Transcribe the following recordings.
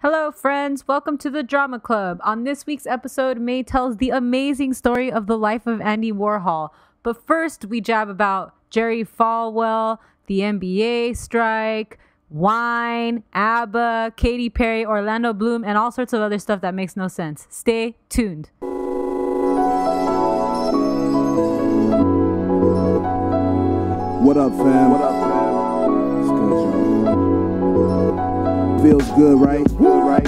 Hello, friends. Welcome to the Drama Club. On this week's episode, May tells the amazing story of the life of Andy Warhol. But first, we jab about Jerry Falwell, the NBA strike, wine, ABBA, Katy Perry, Orlando Bloom, and all sorts of other stuff that makes no sense. Stay tuned. What up, fam? What up, fam? It's good, y'all. Feels good, right? Good, right?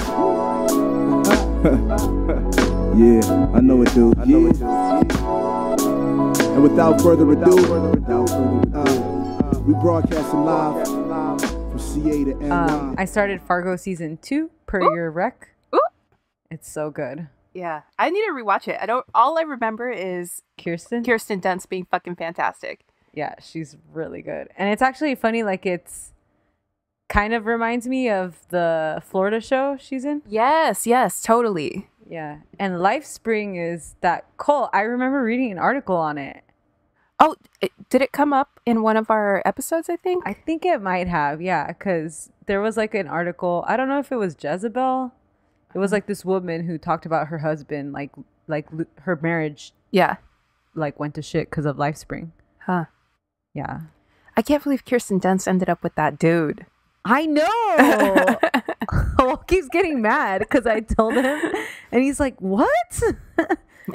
Yeah, I know it, dude. And without further ado, we broadcasting live from CA to NY. I started Fargo season 2 per your rec. Ooh. It's so good. Yeah, I need to rewatch it. All I remember is Kirsten Dunst being fucking fantastic. Yeah, she's really good. And it's actually funny, like it's kind of reminds me of the Florida show she's in. Yes, totally. Yeah. And LifeSpring is that cult. I remember reading an article on it. Oh, did it come up in one of our episodes, I think? I think it might have, yeah, because there was like an article. I don't know if it was Jezebel. It was like this woman who talked about her husband, like her marriage. Yeah. Like went to shit because of LifeSpring. Huh. Yeah. I can't believe Kirsten Dunst ended up with that dude. I know. Well, keeps getting mad because I told him, and he's like, "What?"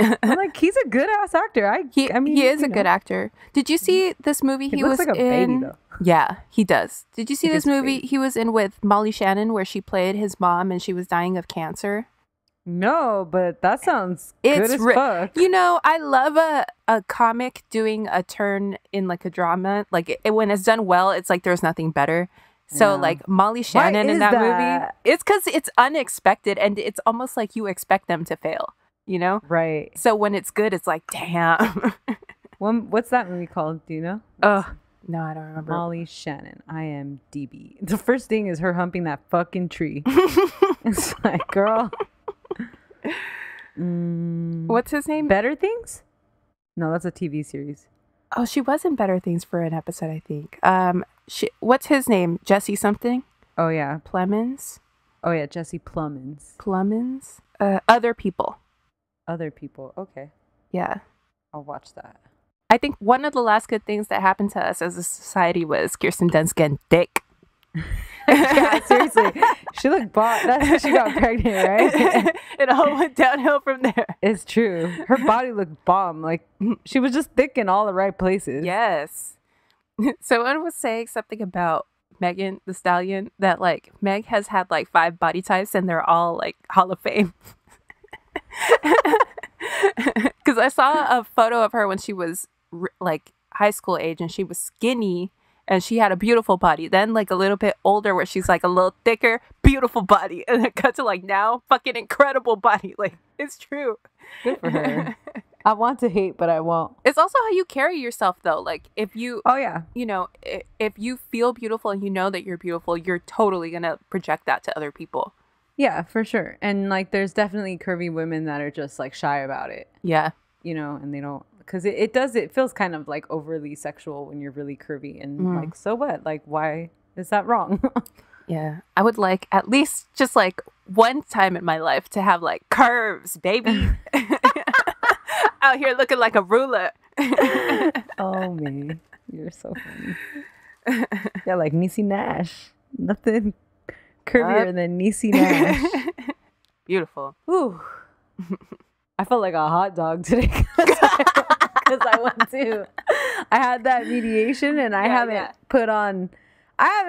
I'm like, "He's a good ass actor." I mean, he is a good actor. Did you see this movie he was looks like a in? baby, though. Yeah, he does. Did you see Like this movie he was in with Molly Shannon, where she played his mom and she was dying of cancer? No, but that sounds good as fuck. You know, I love a comic doing a turn in like a drama. Like when it's done well, it's like there's nothing better. So Yeah. like Molly Shannon in that movie, it's because it's unexpected and it's almost like you expect them to fail, you know? Right. So when it's good, it's like, damn. What's that movie called? Do you know? Oh, no, I don't remember. Molly Shannon, IMDb. The first thing is her humping that fucking tree. It's like, girl. What's his name? Better Things? No, that's a TV series. Oh, she was in Better Things for an episode, I think. What's his name? Jesse something? Oh, yeah. Plemons? Oh, yeah. Jesse Plemons. Plemons? Other People. Other People. Okay. Yeah. I'll watch that. I think one of the last good things that happened to us as a society was Kirsten Dunst getting thick. Yeah, seriously. She looked bomb. That's how she got pregnant, right? It all went downhill from there. It's true. Her body looked bomb. Like, she was just thick in all the right places. Yes. Someone was saying something about Megan Thee Stallion, that like Meg has had like 5 body types and they're all like Hall of Fame. Because I saw a photo of her when she was like high school age and she was skinny and she had a beautiful body. Then like a little bit older where she's like a little thicker, beautiful body. And then cut to like now, fucking incredible body. Like, it's true. Good for her. I want to hate, but I won't. It's also how you carry yourself though. Like if you, Oh, yeah. you know, if you feel beautiful and you know that you're beautiful, you're totally going to project that to other people. Yeah, for sure. And like, there's definitely curvy women that are just like shy about it. Yeah. You know, and they don't, because it feels kind of like overly sexual when you're really curvy. And like, so what? Like, why is that wrong? Yeah. I would like at least just like one time in my life to have like curves, baby. Out here looking like a ruler. Oh, man. You're so funny. Yeah, like Niecy Nash. Nothing curvier than Niecy Nash. Beautiful. Ooh. I felt like a hot dog today because I went to. I had that mediation and I haven't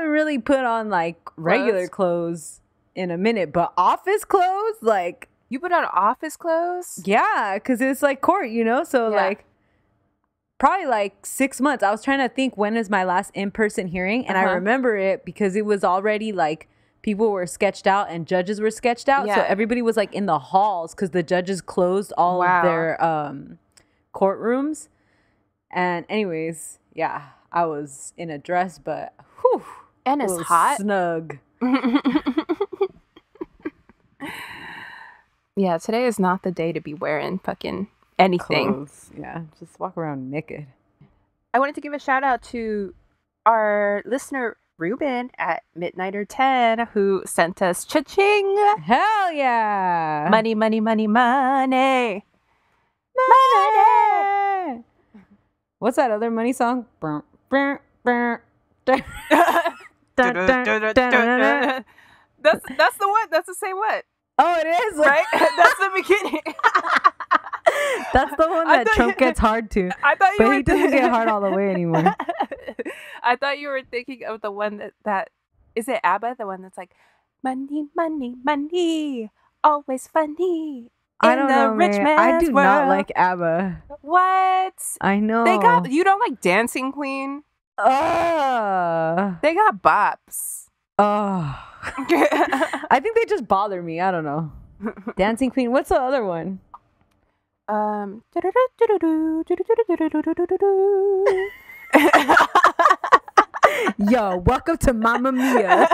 really put on like regular clothes in a minute, but office clothes, like. You put on office clothes? Yeah, because it's like court, you know? So like probably like 6 months. I was trying to think when is my last in-person hearing, and I remember it because it was already like people were sketched out and judges were sketched out. So everybody was like in the halls because the judges closed all of their courtrooms. And anyways, yeah, I was in a dress, but whew, and it's hot. Snug. Yeah, today is not the day to be wearing fucking anything. Clothes. Yeah, just walk around naked. I wanted to give a shout out to our listener Ruben at Midnight or 10 who sent us cha-ching. Hell yeah. Money, money, money, money. Money. What's that other money song? That's the one. That's the same one. Oh, it is? Right? That's the beginning. That's the one that Trump gets hard to. I thought but he doesn't get hard all the way anymore. I thought you were thinking of the one that is it ABBA? The one that's like, money, money, money, always funny. I don't know, man. I do not like ABBA. What? I know. You don't like Dancing Queen? They got bops. I think they just bother me. I don't know. Dancing Queen. What's the other one? Yo, welcome to Mamma Mia.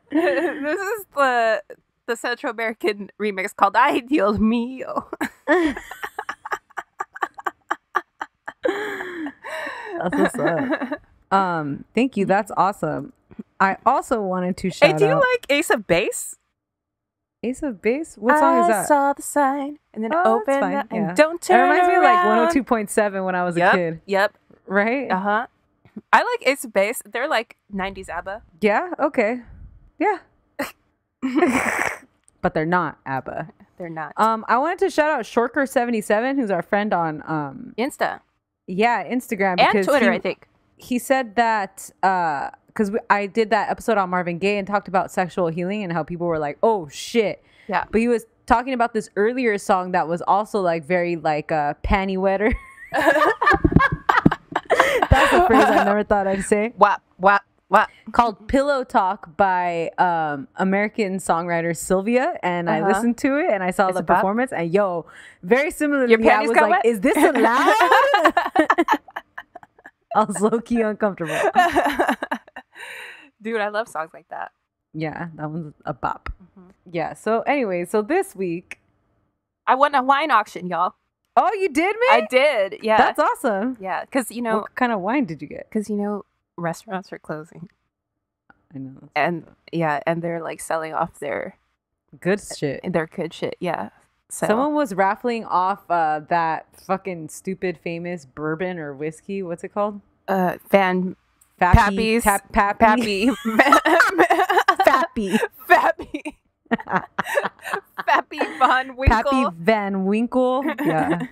This is the Central American remix called Ay Dios Mío. That's what's up. Thank you. That's awesome. I also wanted to shout out. Hey, do you like Ace of Base? Ace of Base? What song is that? I saw the sign and then open and don't turn around. It reminds me of like 102.7 when I was a kid. Yep. Right? Uh-huh. I like Ace of Base. They're like 90s ABBA. Yeah? Okay. Yeah. But they're not ABBA. They're not. I wanted to shout out Shorker77, who's our friend on Insta. Yeah, Instagram. And Twitter, I think. He said that because I did that episode on Marvin Gaye and talked about sexual healing and how people were like, oh shit. Yeah. But he was talking about this earlier song that was also like very like panty wetter. That's a phrase I never thought I'd say. Wap, wap, wap. Called Pillow Talk by American songwriter Sylvia. And I listened to it and I saw the performance. And yo, very similarly, I was like, wet? Is this allowed? I was low-key uncomfortable. Dude, I love songs like that. Yeah, that one's a bop. Mm-hmm. Yeah, so anyway, so this week... I won a wine auction, y'all. Oh, you did, man? I did, yeah. That's awesome. Yeah, because, you know... What kind of wine did you get? Because, you know, restaurants are closing. I know. And, yeah, and they're, like, selling off their... Good shit. Their good shit, yeah. So. Someone was raffling off that fucking stupid famous bourbon or whiskey. What's it called? Fappy Fappy Van Winkle. Fappy Van Winkle. Yeah.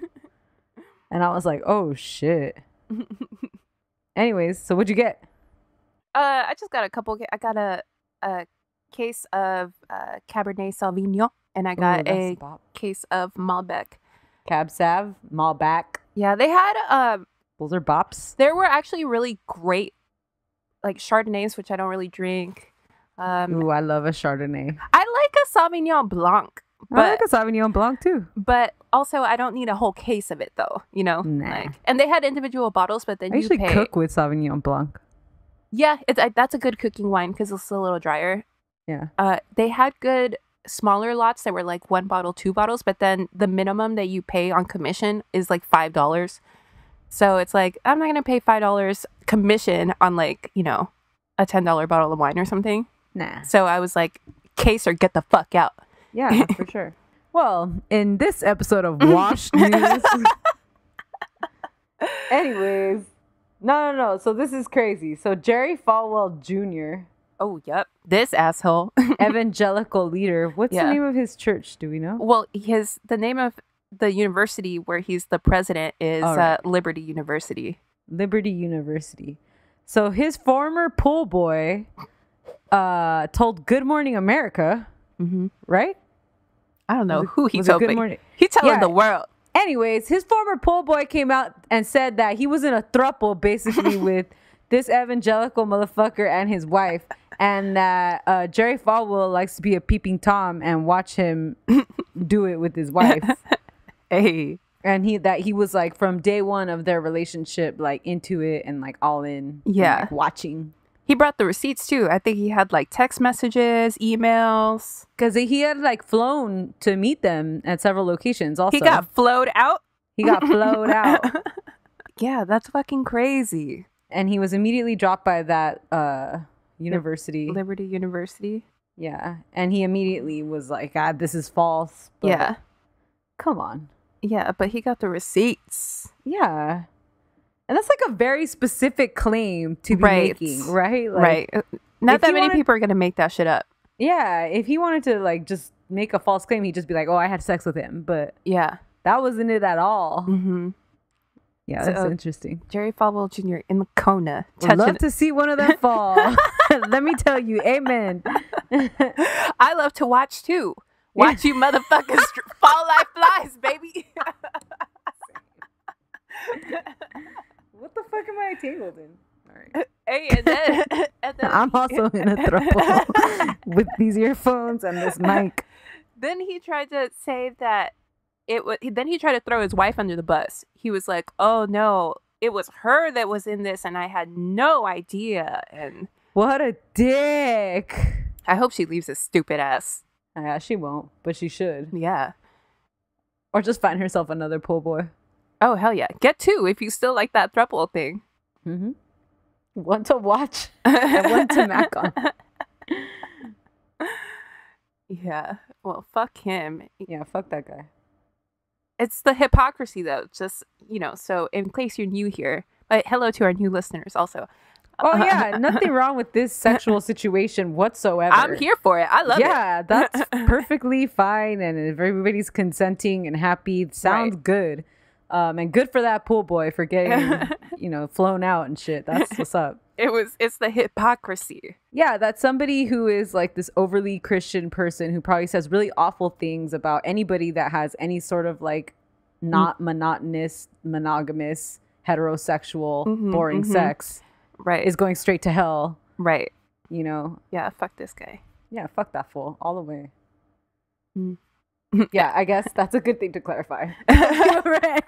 And I was like, oh shit. Anyways, so what'd you get? I just got a couple. I got a case of Cabernet Sauvignon, and I got a case of Malbec. Cab Sav, Malbec. Yeah, they had those are bops. There were actually really great like Chardonnays, which I don't really drink. Ooh, I love a Chardonnay. I like a Sauvignon Blanc. But, I like a Sauvignon Blanc too. But also, I don't need a whole case of it though. You know, nah. And they had individual bottles, but then I usually cook with Sauvignon Blanc. Yeah, that's a good cooking wine because it's a little drier. Yeah. They had good smaller lots that were like 1 bottle, 2 bottles, but then the minimum that you pay on commission is like $5. So it's like, I'm not going to pay $5 commission on like, you know, a $10 bottle of wine or something. Nah. So I was like, case or get the fuck out. Yeah, for sure. Well, in this episode of Wash News. Anyways. No. So this is crazy. So Jerry Falwell Jr. Oh, yep. This asshole. Evangelical leader. What's the name of his church? Do we know? Well, the name of the university where he's the president is Liberty University. Liberty University. So his former pool boy told Good Morning America, right? I don't know who he told. Good Morning. He telling the world. Anyways, his former pool boy came out and said that he was in a throuple basically with this evangelical motherfucker and his wife, and that Jerry Falwell likes to be a peeping Tom and watch him do it with his wife. Hey. And he was like from day one of their relationship, like into it and like all in. Yeah. And, like, watching. He brought the receipts too. I think he had like text messages, emails. Because he had like flown to meet them at several locations also. He got flowed out? He got flowed out. Yeah, that's fucking crazy. And he was immediately dropped by that university. Liberty University. Yeah. And he immediately was like, this is false. But yeah. Come on. Yeah, but he got the receipts. Yeah. And that's like a very specific claim to be making, right? Like, right. Not that many people are going to make that shit up. Yeah. If he wanted to like just make a false claim, he'd just be like, oh, I had sex with him. But yeah, that wasn't it at all. Mm-hmm. Yeah, that's interesting. Jerry Falwell Jr. in the Kona. Would love to see one of them fall. Let me tell you, amen. I love to watch too. Watch you motherfuckers fall like flies, baby. What the fuck am I tangled in? All right. Hey, and then I'm also in a throuple with these earphones and this mic. Then he tried to say that then he tried to throw his wife under the bus. He was like, oh no, it was her that was in this and I had no idea. And what a dick. I hope she leaves his stupid ass. Yeah, she won't, but she should. Yeah. Or just find herself another pool boy. Oh, hell yeah. Get two if you still like that throuple thing. Mm-hmm. One to watch and one to mac on. Yeah. Well, fuck him. Yeah, fuck that guy. It's the hypocrisy, though. Just, so in case you're new here, but hello to our new listeners also. Oh, yeah. Nothing wrong with this sexual situation whatsoever. I'm here for it. I love it. Yeah, that's perfectly fine. And if everybody's consenting and happy, sounds good. And good for that pool boy for getting, flown out and shit. That's what's up. It's the hypocrisy. Yeah, that's somebody who is like this overly Christian person who probably says really awful things about anybody that has any sort of like not monotonous, monogamous, heterosexual, boring sex. Right. Is going straight to hell. Right. Yeah, fuck this guy. Yeah, fuck that fool. All the way. Yeah, I guess that's a good thing to clarify. Right.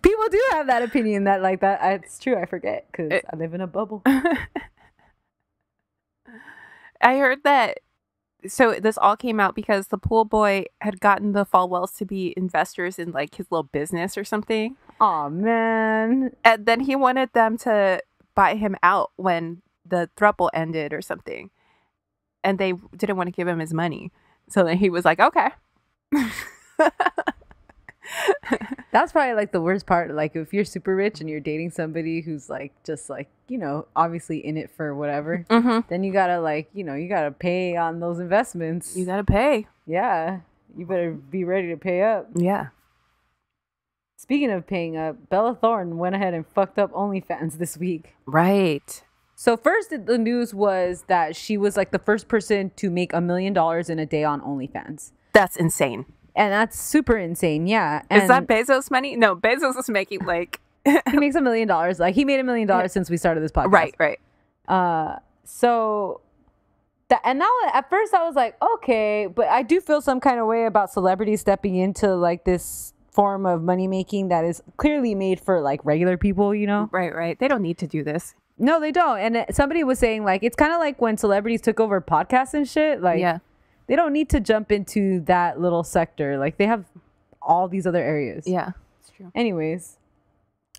People do have that opinion that like that. It's true. I forget because I live in a bubble. I heard that. So this all came out because the pool boy had gotten the Falwells to be investors in like his little business or something. Oh man. And then he wanted them to buy him out when the throuple ended or something. And they didn't want to give him his money. So then he was like, okay. That's probably like the worst part. Like if you're super rich and you're dating somebody who's like just like, obviously in it for whatever, then you gotta like, you gotta pay on those investments. You gotta pay. Yeah. You better be ready to pay up. Yeah. Speaking of paying up, Bella Thorne went ahead and fucked up OnlyFans this week. Right. So first, the news was that she was like the first person to make $1 million in a day on OnlyFans. That's insane. And that's super insane. Yeah. And is that Bezos money? No, Bezos is making like... he makes $1 million. Like he made $1 million since we started this podcast. Right. So... And now at first I was like, okay, but I do feel some kind of way about celebrities stepping into like this form of money making that is clearly made for like regular people, Right. They don't need to do this. No, they don't. And somebody was saying like, it's kind of like when celebrities took over podcasts and shit. Like, yeah. They don't need to jump into that little sector. Like they have all these other areas. Yeah, it's true. Anyways,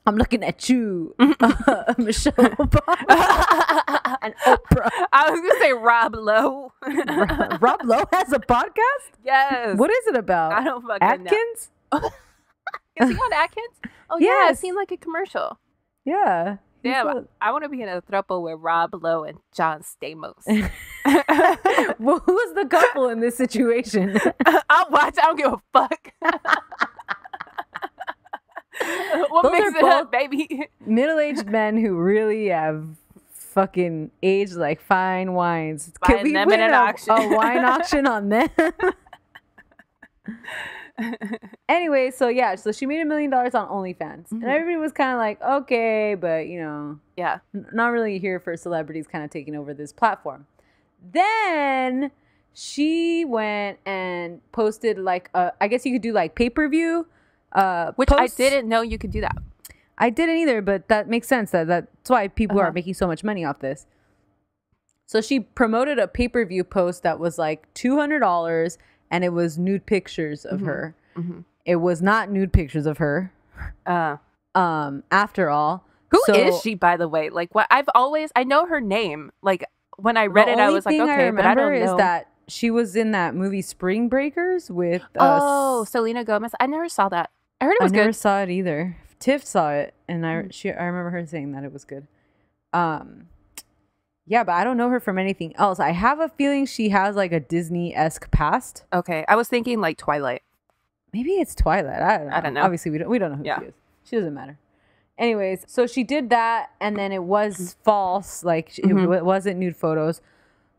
I'm looking at you, Michelle Obama and Oprah. I was gonna say Rob Lowe. Rob Lowe has a podcast? Yes. What is it about? I don't fucking Atkins? Know. Is he on Atkins? Oh yeah, I've seen like a commercial. Yeah. Yeah, I want to be in a throuple with Rob Lowe and John Stamos. Well, who's the couple in this situation? I'll watch. I don't give a fuck. What makes it up, baby? Middle-aged men who really have fucking aged like fine wines. Can we win a wine auction on them? Anyway, so she made $1 million on OnlyFans, and everybody was kind of like, okay, but not really here for celebrities kind of taking over this platform. Then she went and posted like I guess you could do like pay-per-view, which I didn't know you could do that. I didn't either, but that makes sense. That's why people are making so much money off this. So she promoted a pay-per-view post that was like $200. And it was nude pictures of her. It was not nude pictures of her. After all. Who is she, by the way? Like, what I know her name. Like, when I read it, I was like, okay, but I don't know. Is that she was in that movie Spring Breakers with Selena Gomez. I never saw that. I heard it was good. I never saw it either. Tiff saw it, and I remember her saying that it was good. Yeah, but I don't know her from anything else. I have a feeling she has like a Disney-esque past. Okay, I was thinking like Twilight. Maybe it's Twilight. I don't know. Obviously, we don't know who she is. She doesn't matter. Anyways, so she did that, and then it was false. Like, it wasn't nude photos.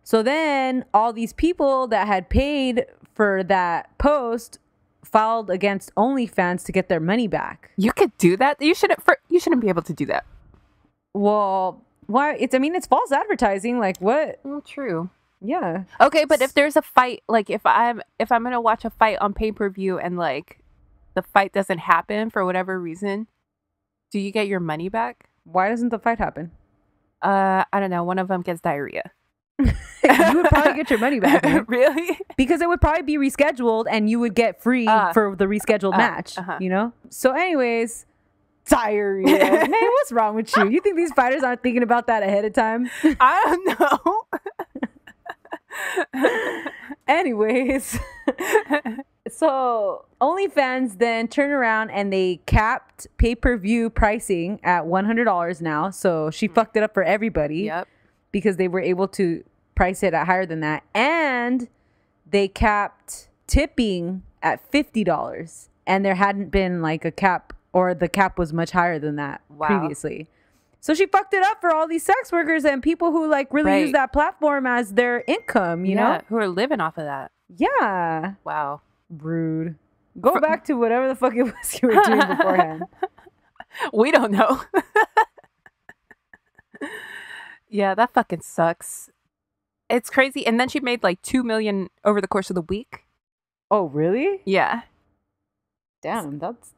So then all these people that had paid for that post filed against OnlyFans to get their money back. You could do that? You shouldn't be able to do that. Well, why? It's false advertising. Like, what? True. Yeah. Okay, but if there's a fight, like if I'm gonna watch a fight on pay-per-view and like the fight doesn't happen for whatever reason, do you get your money back? Why doesn't the fight happen? I don't know. One of them gets diarrhea. You would probably get your money back. Right? Really? Because it would probably be rescheduled and you would get free for the rescheduled match, you know? So anyways, diarrhea. Man, what's wrong with you? You think these fighters aren't thinking about that ahead of time? I don't know. Anyways, so OnlyFans then turned around and they capped pay-per-view pricing at $100 now. So she fucked it up for everybody. Yep. Because they were able to price it at higher than that. And they capped tipping at $50. And there hadn't been like a cap, or the cap was much higher than that previously. So she fucked it up for all these sex workers and people who like really use that platform as their income, you know? Who are living off of that. Yeah. Wow. Rude. Go back to whatever the fuck it was you were doing beforehand. We don't know. Yeah, that fucking sucks. It's crazy. And then she made like $2 million over the course of the week. Oh, really? Yeah. Damn, that's...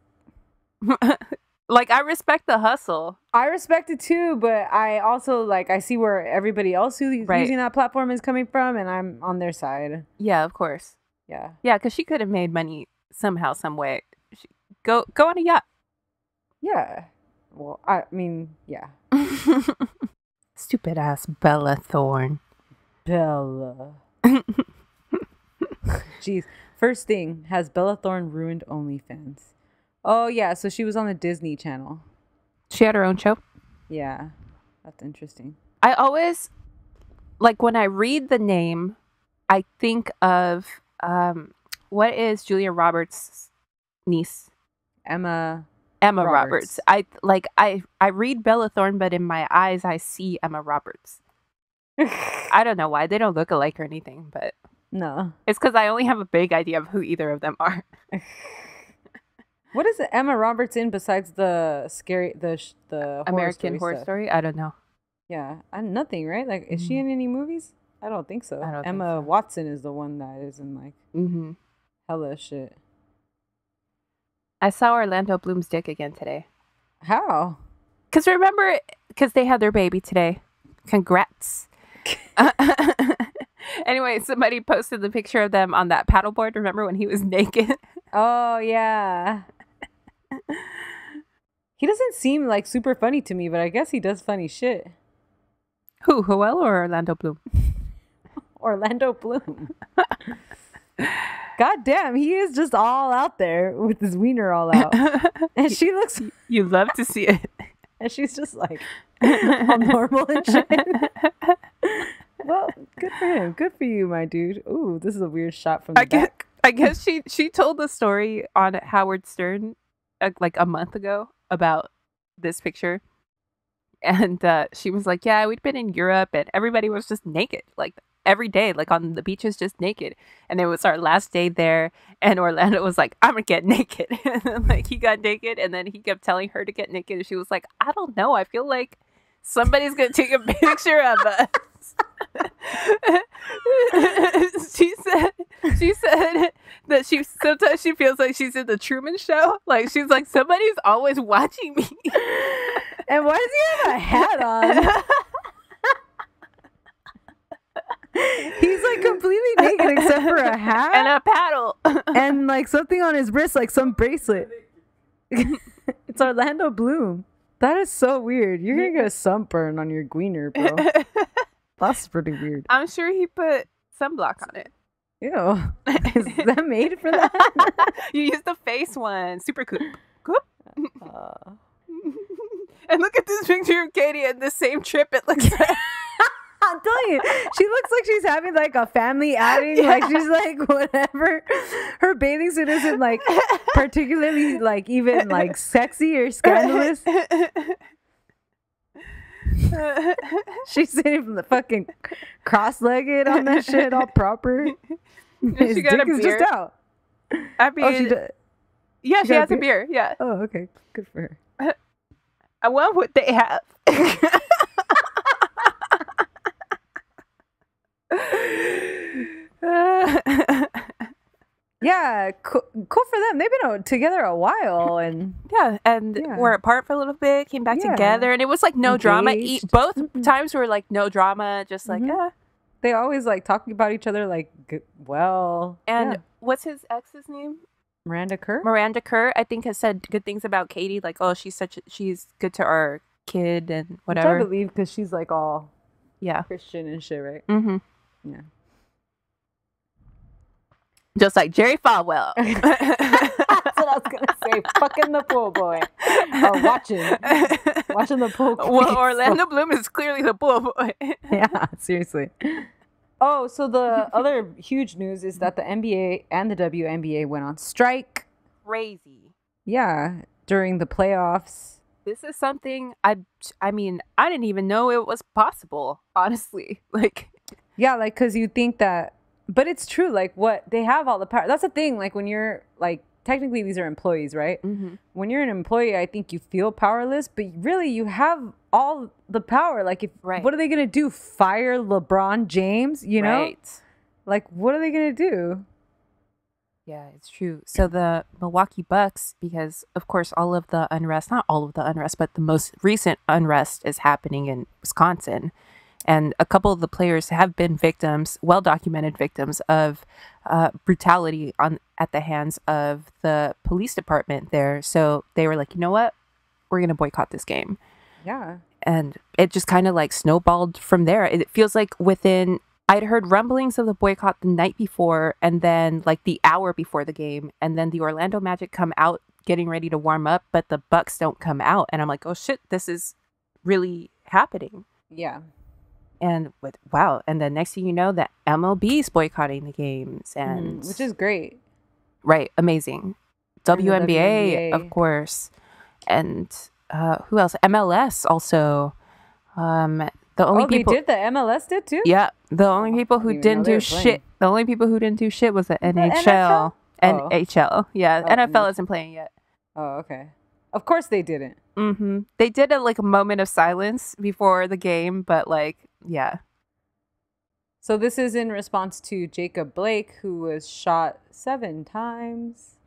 Like, I respect the hustle. I respect it too, but I also, like, I see where everybody else who's using that platform is coming from, and I'm on their side. Yeah, of course. Yeah. Yeah, because she could have made money somehow, some way. Go on a yacht. Yeah. Well, I mean, yeah. Stupid ass Bella Thorne. Bella. Jeez. First thing, has Bella Thorne ruined OnlyFans? Oh, yeah. So she was on the Disney Channel. She had her own show? Yeah. That's interesting. I always, like, when I read the name, I think of, what is Julia Roberts' niece? Emma Roberts. I read Bella Thorne, but in my eyes, I see Emma Roberts. I don't know why. They don't look alike or anything, but... No. It's because I only have a vague idea of who either of them are. What is Emma Roberts in besides the American Horror Story? I don't know. Yeah, nothing, right? Like, is she in any movies? I don't think so. Emma Watson is the one that is in like hella shit. I saw Orlando Bloom's dick again today. How? Because they had their baby today. Congrats. Anyway, somebody posted the picture of them on that paddleboard. Remember when he was naked? Oh, yeah. He doesn't seem like super funny to me, but I guess he does funny shit. Who, Joel or Orlando Bloom? Orlando Bloom. God damn, he is just all out there with his wiener all out. And she looks... You love to see it. And she's just like, all normal and shit. Well, good for him. Good for you, my dude. Ooh, this is a weird shot from the back. I guess she told the story on Howard Stern like a month ago about this picture. And she was like, yeah, we'd been in Europe and everybody was just naked. Like every day, like on the beaches, just naked. And it was our last day there. And Orlando was like, I'm going to get naked. And then, like, he got naked. And then he kept telling her to get naked. And she was like, I don't know. I feel like somebody's going to take a picture of us. She said that sometimes she feels like she's in the Truman Show. Like, she's like, somebody's always watching me. And why does he have a hat on? He's like completely naked except for a hat and a paddle and like something on his wrist, like some bracelet. It's Orlando Bloom. That is so weird. You're gonna get a sunburn on your gweener, bro. That's pretty weird. I'm sure he put sunblock on it. Ew. Is that made for that? You use the face one. Super cool. And look at this picture of Katy at the same trip it looks like. I'm telling you, she looks like she's having like a family outing. Yeah. Like she's like whatever. Her bathing suit isn't like particularly like even like sexy or scandalous. She's sitting fucking cross-legged on that shit, all proper. His she got dick a is beer. just out. I mean, yeah, she has a beer. Yeah. Oh, okay, good for her. I want what they have. Yeah, cool for them. They've been together a while, and we're apart for a little bit, came back together, and it was like no drama. Both times were like no drama, just like They always like talking about each other like well. And what's his ex's name? Miranda Kerr. Miranda Kerr, I think, has said good things about Katy, like, oh, she's good to our kid and whatever. Which I believe, because she's like all Christian and shit, right? Mm-hmm. Yeah. Just like Jerry Falwell. That's what I was gonna say. Fucking the pool boy, or watching the pool. Well, Orlando Bloom is clearly the pool boy. Yeah, seriously. Oh, so the other huge news is that the NBA and the WNBA went on strike. Crazy. Yeah, during the playoffs. This is something I mean, I didn't even know it was possible, honestly. Like, yeah, like, because you think that, but it's true. Like, what they have all the power. That's the thing. Like, when you're like, technically these are employees, right? Mm-hmm. When you're an employee, I think you feel powerless, but really you have all the power. Like, if what are they gonna do? Fire LeBron James? You know? Right. Like, what are they gonna do? Yeah, it's true. So the Milwaukee Bucks, because of course all of the unrest, not all of the unrest, but the most recent unrest is happening in Wisconsin. And a couple of the players have been victims, well-documented victims of brutality at the hands of the police department there. So they were like, you know what? We're going to boycott this game. Yeah. And it just kind of like snowballed from there. It feels like I'd heard rumblings of the boycott the night before and then like the hour before the game. And then the Orlando Magic come out getting ready to warm up, but the Bucks don't come out. And I'm like, oh shit, this is really happening. Yeah. And wow, and then next thing you know, the MLB's boycotting the games, and which is great, right? Amazing. WNBA, of course, and who else? MLS also. The only people they did the MLS did too. Yeah, the only people who didn't do shit. The only people who didn't do shit was the NHL. NHL. Yeah, NFL isn't playing yet. Oh, okay. Of course they didn't. Mm-hmm. They did a moment of silence before the game, but like, yeah. So this is in response to Jacob Blake, who was shot 7 times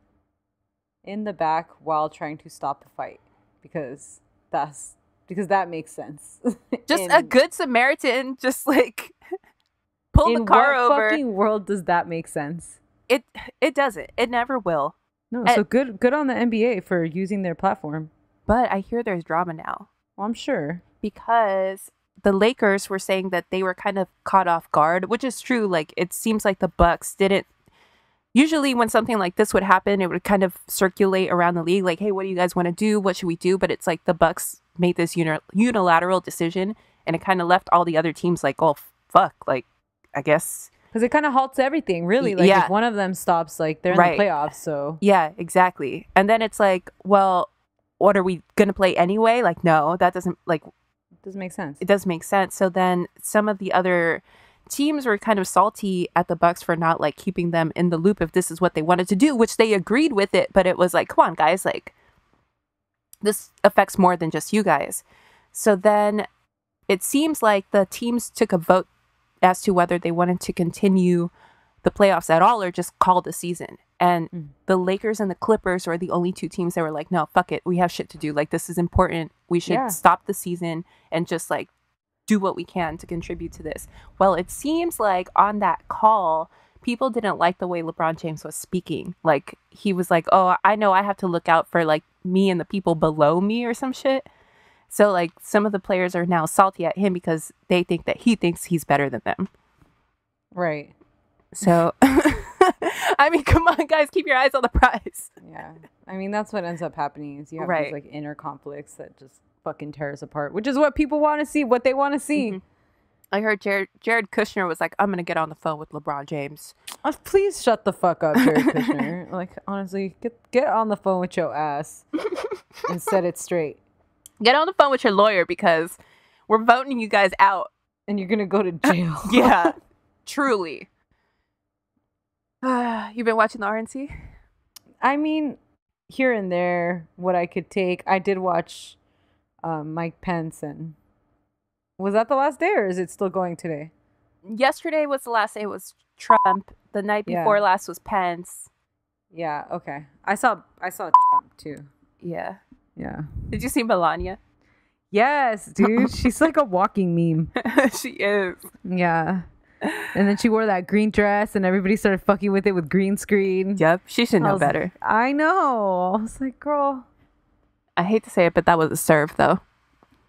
in the back while trying to stop the fight, because that makes sense. Just a good Samaritan, just like pull the car over. In what fucking world does that make sense? It doesn't. It never will. No, so good on the NBA for using their platform. But I hear there's drama now. Well, I'm sure. Because the Lakers were saying that they were kind of caught off guard, which is true. Like, it seems like the Bucks didn't. Usually when something like this would happen, it would kind of circulate around the league. Like, hey, what do you guys want to do? What should we do? But it's like the Bucks made this unilateral decision, and it kind of left all the other teams like, oh, fuck. Like, I guess. Because it kind of halts everything, really. Like, if one of them stops, like, they're in the playoffs, so. Yeah, exactly. And then it's like, well, what are we going to play anyway? Like, no, that doesn't, like. It doesn't make sense. It does make sense. So then some of the other teams were kind of salty at the Bucks for not, like, keeping them in the loop if this is what they wanted to do, which they agreed with it. But it was like, come on, guys, like, this affects more than just you guys. So then it seems like the teams took a vote as to whether they wanted to continue the playoffs at all or just call the season. And the Lakers and the Clippers were the only 2 teams that were like, no, fuck it. We have shit to do. Like, this is important. We should stop the season and just, like, do what we can to contribute to this. Well, it seems like on that call, people didn't like the way LeBron James was speaking. Like, he was like, oh, I know I have to look out for, like, me and the people below me or some shit. So like some of the players are now salty at him because they think that he thinks he's better than them. Right. So, I mean, come on, guys, keep your eyes on the prize. Yeah. I mean, that's what ends up happening is you have Right. these like inner conflicts that just fucking tear us apart, which is what people want to see, what they want to see. Mm-hmm. I heard Jared Kushner was like, I'm going to get on the phone with LeBron James. Please shut the fuck up, Jerry Kushner. Like, honestly, get on the phone with your ass and set it straight. Get on the phone with your lawyer because we're voting you guys out. And you're going to go to jail. Yeah, truly. You've been watching the RNC? I mean, here and there, what I could take. I did watch Mike Pence, and was that the last day, or is it still going today? Yesterday was the last day. It was Trump. The night before last was Pence. Yeah. Okay. I saw Trump too. Yeah. Yeah. Did you see Melania? Yes, dude. She's like a walking meme. She is. Yeah. And then she wore that green dress, and everybody started fucking with it with green screen. Yep. She should know better. I know. I was like, girl. I hate to say it, but that was a serve, though.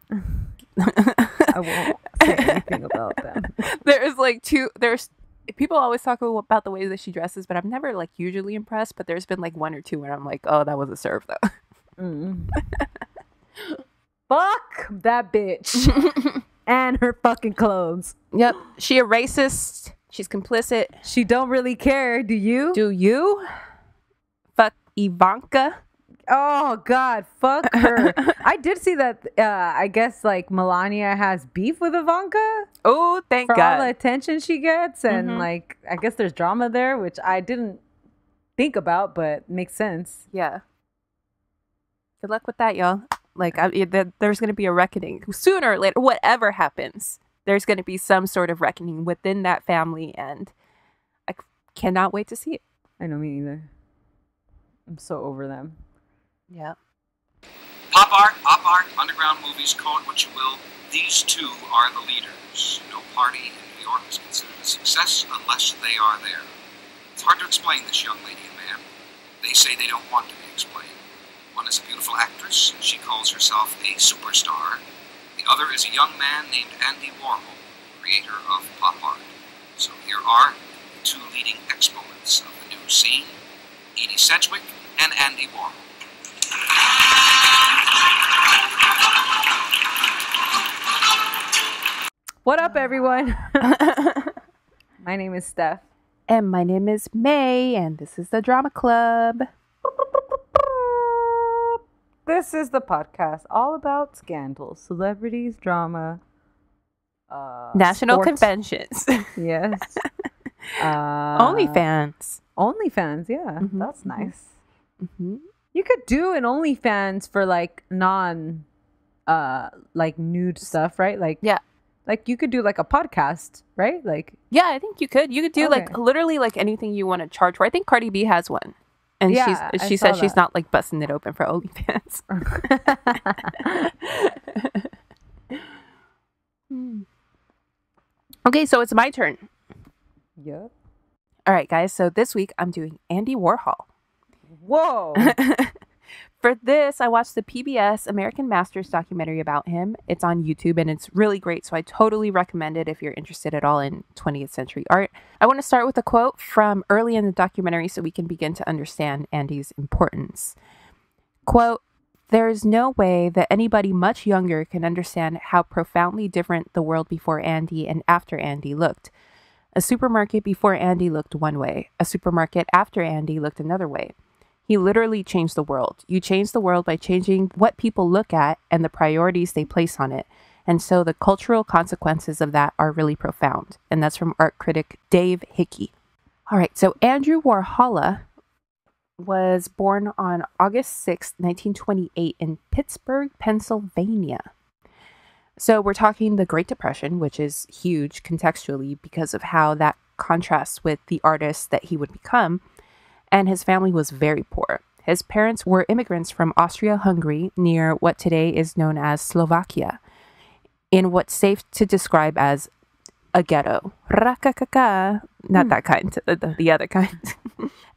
I won't say anything about them. There's people always talk about the way that she dresses, but I'm never like usually impressed. But there's been like one or two where I'm like, oh, that was a serve, though. Fuck that bitch and her fucking clothes. Yep. She a racist. She's complicit. She don't really care. Do you? Do you? Fuck Ivanka. Oh God, fuck her. I did see that. I guess like Melania has beef with Ivanka. Oh, thank for God. all the attention she gets, and like I guess there's drama there, which I didn't think about, but makes sense. Yeah. Good luck with that, y'all. Like, there's going to be a reckoning sooner or later. Whatever happens, there's going to be some sort of reckoning within that family, and I cannot wait to see it. I know, me either. I'm so over them. Yeah. Pop art, underground movies, call it what you will. These two are the leaders. No party in New York is considered a success unless they are there. It's hard to explain this young lady and man. They say they don't want to be explained. One is a beautiful actress. She calls herself a superstar. The other is a young man named Andy Warhol, creator of pop art. So here are the two leading exponents of the new scene, Edie Sedgwick and Andy Warhol. What up, everyone? My name is Steph. And my name is May, and this is the Drama Club. This is the podcast all about scandals, celebrities, drama, national sports. Conventions. Yes. OnlyFans. OnlyFans, yeah. That's nice. Mm-hmm. You could do an OnlyFans for like like nude stuff, right? Like, yeah. Like you could do like a podcast, right? Like, yeah, I think you could. You could do like literally like anything you want to charge for. I think Cardi B has one. And she said she's not like busting it open for OnlyFans. Okay, so it's my turn. Yep. All right, guys. So this week I'm doing Andy Warhol. Whoa. For this, I watched the PBS American Masters documentary about him. It's on YouTube and it's really great. So I totally recommend it if you're interested at all in 20th century art. I want to start with a quote from early in the documentary so we can begin to understand Andy's importance. Quote, "There is no way that anybody much younger can understand how profoundly different the world before Andy and after Andy looked. A supermarket before Andy looked one way. A supermarket after Andy looked another way. He literally changed the world. You change the world by changing what people look at and the priorities they place on it. And so the cultural consequences of that are really profound." And that's from art critic Dave Hickey. All right, so Andrew Warhol was born on August 6th, 1928 in Pittsburgh, Pennsylvania. So we're talking the Great Depression, which is huge contextually because of how that contrasts with the artist that he would become. And his family was very poor. His parents were immigrants from Austria-Hungary near what today is known as Slovakia, in what's safe to describe as a ghetto. Rakakaka. Not that kind, the other kind.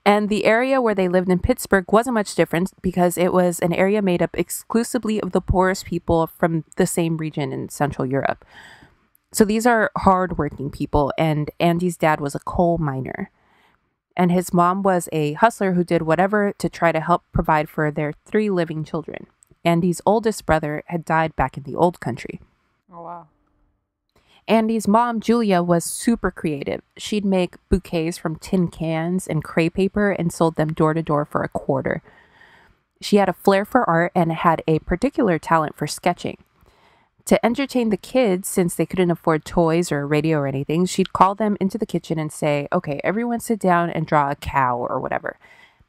And the area where they lived in Pittsburgh wasn't much different because it was an area made up exclusively of the poorest people from the same region in Central Europe. So these are hardworking people, and Andy's dad was a coal miner. And his mom was a hustler who did whatever to try to help provide for their 3 living children. Andy's oldest brother had died back in the old country. Oh, wow. Andy's mom, Julia, was super creative. She'd make bouquets from tin cans and crepe paper and sold them door to door for $0.25. She had a flair for art and had a particular talent for sketching. To entertain the kids, since they couldn't afford toys or a radio or anything, she'd call them into the kitchen and say, okay, everyone sit down and draw a cow or whatever.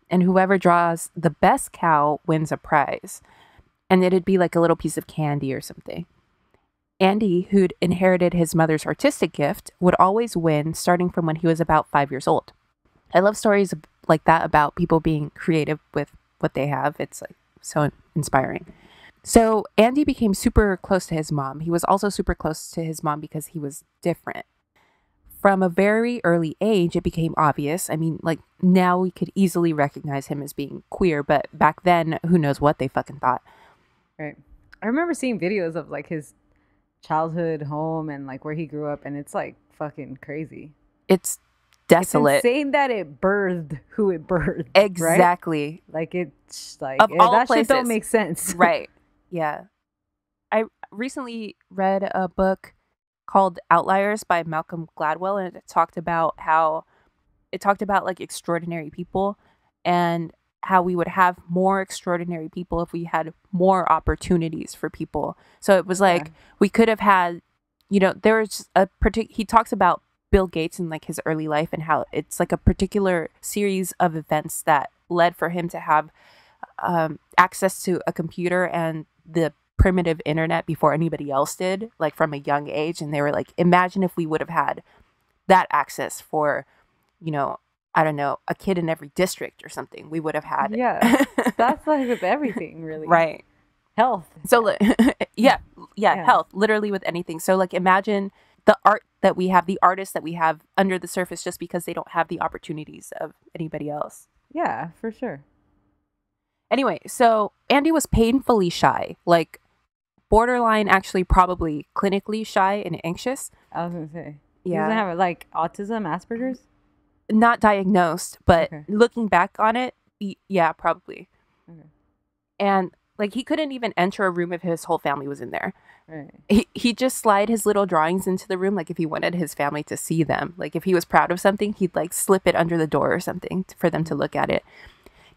And whoever draws the best cow wins a prize. And it'd be like a little piece of candy or something. Andy, who'd inherited his mother's artistic gift, would always win starting from when he was about 5 years old. I love stories like that about people being creative with what they have. It's like so inspiring. So Andy became super close to his mom. He was also super close to his mom because he was different. From a very early age, it became obvious. I mean, like now we could easily recognize him as being queer, but back then, who knows what they fucking thought. Right. I remember seeing videos of like his childhood home and like where he grew up, and it's like fucking crazy. It's desolate. It's insane that it birthed who it birthed. Exactly. Right? Like it's like of all that places. Shit don't make sense. Right. Yeah. I recently read a book called Outliers by Malcolm Gladwell, and it talked about like extraordinary people and how we would have more extraordinary people if we had more opportunities for people. So it was like we could have had, there was he talks about Bill Gates and like his early life and how it's like a particular series of events that led for him to have access to a computer and the primitive internet before anybody else did, like from a young age. And they were like, imagine if we would have had that access for, I don't know, a kid in every district or something. We would have had. Yeah. That's like with everything, really. Right. Health. So, yeah, health, literally with anything. So, like, imagine the art that we have, the artists that we have under the surface just because they don't have the opportunities of anybody else. Yeah, for sure. Anyway, so Andy was painfully shy, like borderline, actually probably clinically shy and anxious. I was going to say. Yeah. He doesn't have like autism, Asperger's? Not diagnosed, but looking back on it, yeah, probably. Okay. And like he couldn't even enter a room if his whole family was in there. Right. He'd just slide his little drawings into the room, like if he wanted his family to see them. Like if he was proud of something, he'd like slip it under the door or something for them to look at it.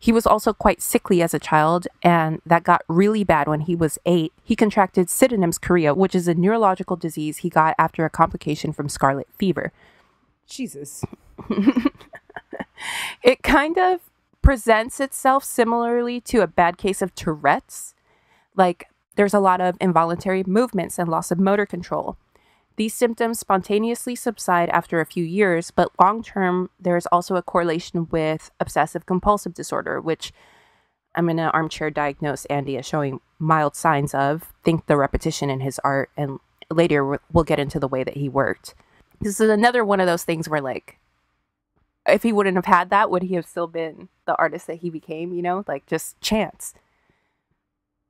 He was also quite sickly as a child, and that got really bad when he was 8. He contracted Sydenham's chorea, which is a neurological disease he got after a complication from scarlet fever. Jesus. It kind of presents itself similarly to a bad case of Tourette's. Like, there's a lot of involuntary movements and loss of motor control. These symptoms spontaneously subside after a few years, but long-term, there's also a correlation with obsessive-compulsive disorder, which I'm going to armchair diagnose Andy as showing mild signs of. Think the repetition in his art, and later we'll get into the way that he worked. This is another one of those things where, like, if he wouldn't have had that, would he have still been the artist that he became, like just chance?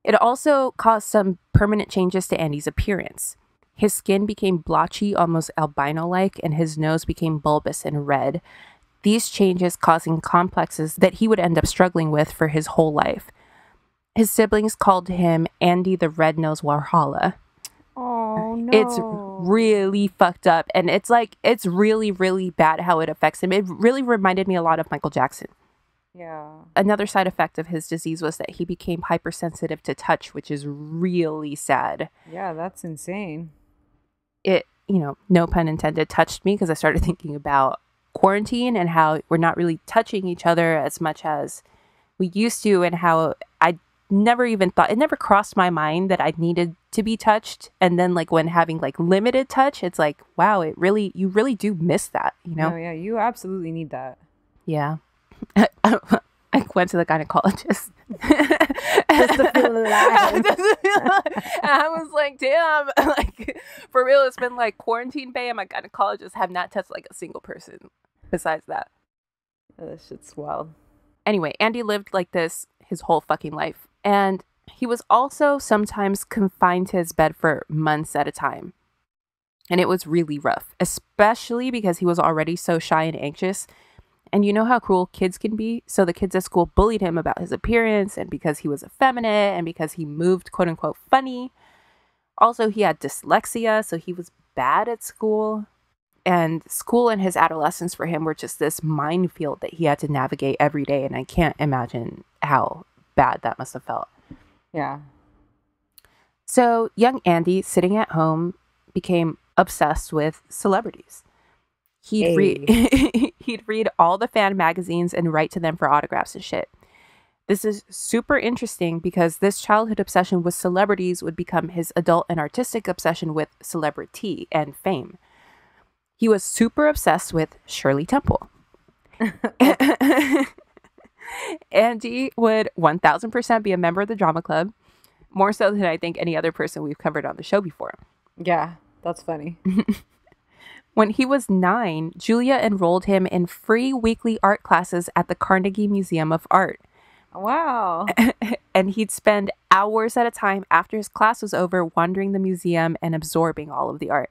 It also caused some permanent changes to Andy's appearance. His skin became blotchy, almost albino-like, and his nose became bulbous and red. These changes causing complexes that he would end up struggling with for his whole life. His siblings called him Andy the Red-Nosed Warhol. Oh, no. It's really fucked up. And it's like, it's really, really bad how it affects him. It really reminded me a lot of Michael Jackson. Yeah. Another side effect of his disease was that he became hypersensitive to touch, which is really sad. Yeah, that's insane. It, no pun intended, touched me because I started thinking about quarantine and how we're not really touching each other as much as we used to, and how I never even thought, it never crossed my mind that I needed to be touched. And then like when having like limited touch, it's like, wow, you really do miss that, Oh, yeah, you absolutely need that. Yeah. I went to the gynecologist Just to feel alive. And I was like, damn, like for real, it's been like quarantine bay, and my gynecologists have not tested like a single person besides that. That shit's wild. Anyway, Andy lived like this his whole fucking life. And he was also sometimes confined to his bed for months at a time. And it was really rough, especially because he was already so shy and anxious. And you know how cruel kids can be? So the kids at school bullied him about his appearance and because he was effeminate and because he moved, quote unquote, funny. Also, he had dyslexia, so he was bad at school. And school and his adolescence for him were just this minefield that he had to navigate every day. And I can't imagine how bad that must have felt. Yeah. So young Andy, sitting at home, became obsessed with celebrities. He'd read all the fan magazines and write to them for autographs and shit. This is super interesting because this childhood obsession with celebrities would become his adult and artistic obsession with celebrity and fame. He was super obsessed with Shirley Temple. Andy would 1000% be a member of the drama club, more so than I think any other person we've covered on the show before. Yeah, that's funny. When he was 9, Julia enrolled him in free weekly art classes at the Carnegie Museum of Art. Wow. And he'd spend hours at a time after his class was over wandering the museum and absorbing all of the art.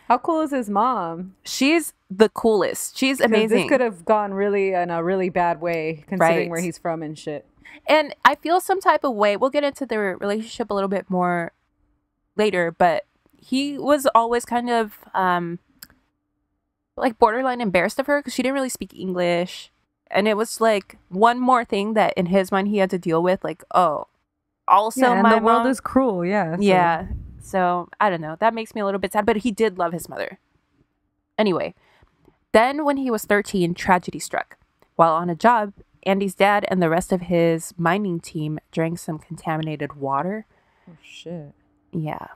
How cool is his mom? She's the coolest. She's amazing. This could have gone really in a really bad way considering where he's from and shit. And I feel some type of way. We'll get into their relationship a little bit more later, but he was always kind of like borderline embarrassed of her because she didn't really speak English. And it was like one more thing that in his mind he had to deal with. Like, oh, also and my the world mom is cruel. Yeah. So. Yeah. So I don't know. That makes me a little bit sad, but he did love his mother. Anyway, then when he was 13, tragedy struck. While on a job, Andy's dad and the rest of his mining team drank some contaminated water. Oh, shit. Yeah.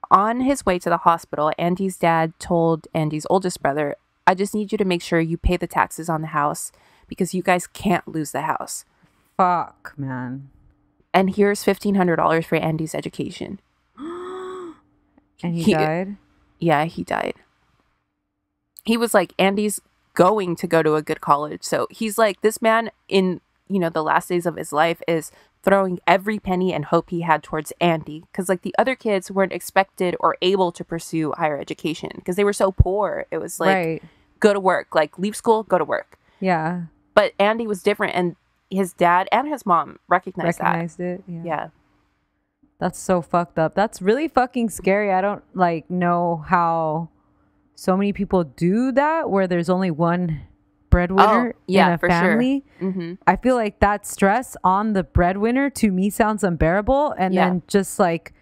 On his way to the hospital, Andy's dad told Andy's oldest brother, I just need you to make sure you pay the taxes on the house because you guys can't lose the house. Fuck, man. And here's $1,500 for Andy's education. And he died? Yeah, he died. He was like, Andy's going to go to a good college. So he's like, this man in, you know, the last days of his life is throwing every penny and hope he had towards Andy. Because like the other kids weren't expected or able to pursue higher education because they were so poor. It was like, go to work, like leave school, go to work. Yeah. But Andy was different and his dad and his mom recognized it. Yeah. That's so fucked up. That's really fucking scary. I don't like know how so many people do that where there's only one breadwinner in a family. Sure. Mm-hmm. I feel like that stress on the breadwinner to me sounds unbearable. And then just like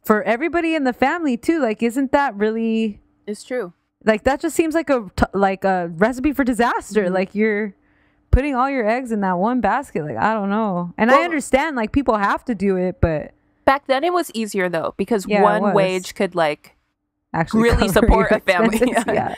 for everybody in the family too, like isn't that really? It's true. Like that just seems like a recipe for disaster. Mm-hmm. Like you're putting all your eggs in that one basket. Like I don't know. And I understand like people have to do it, but. Back then it was easier though because one wage could like actually really support a family. Yeah.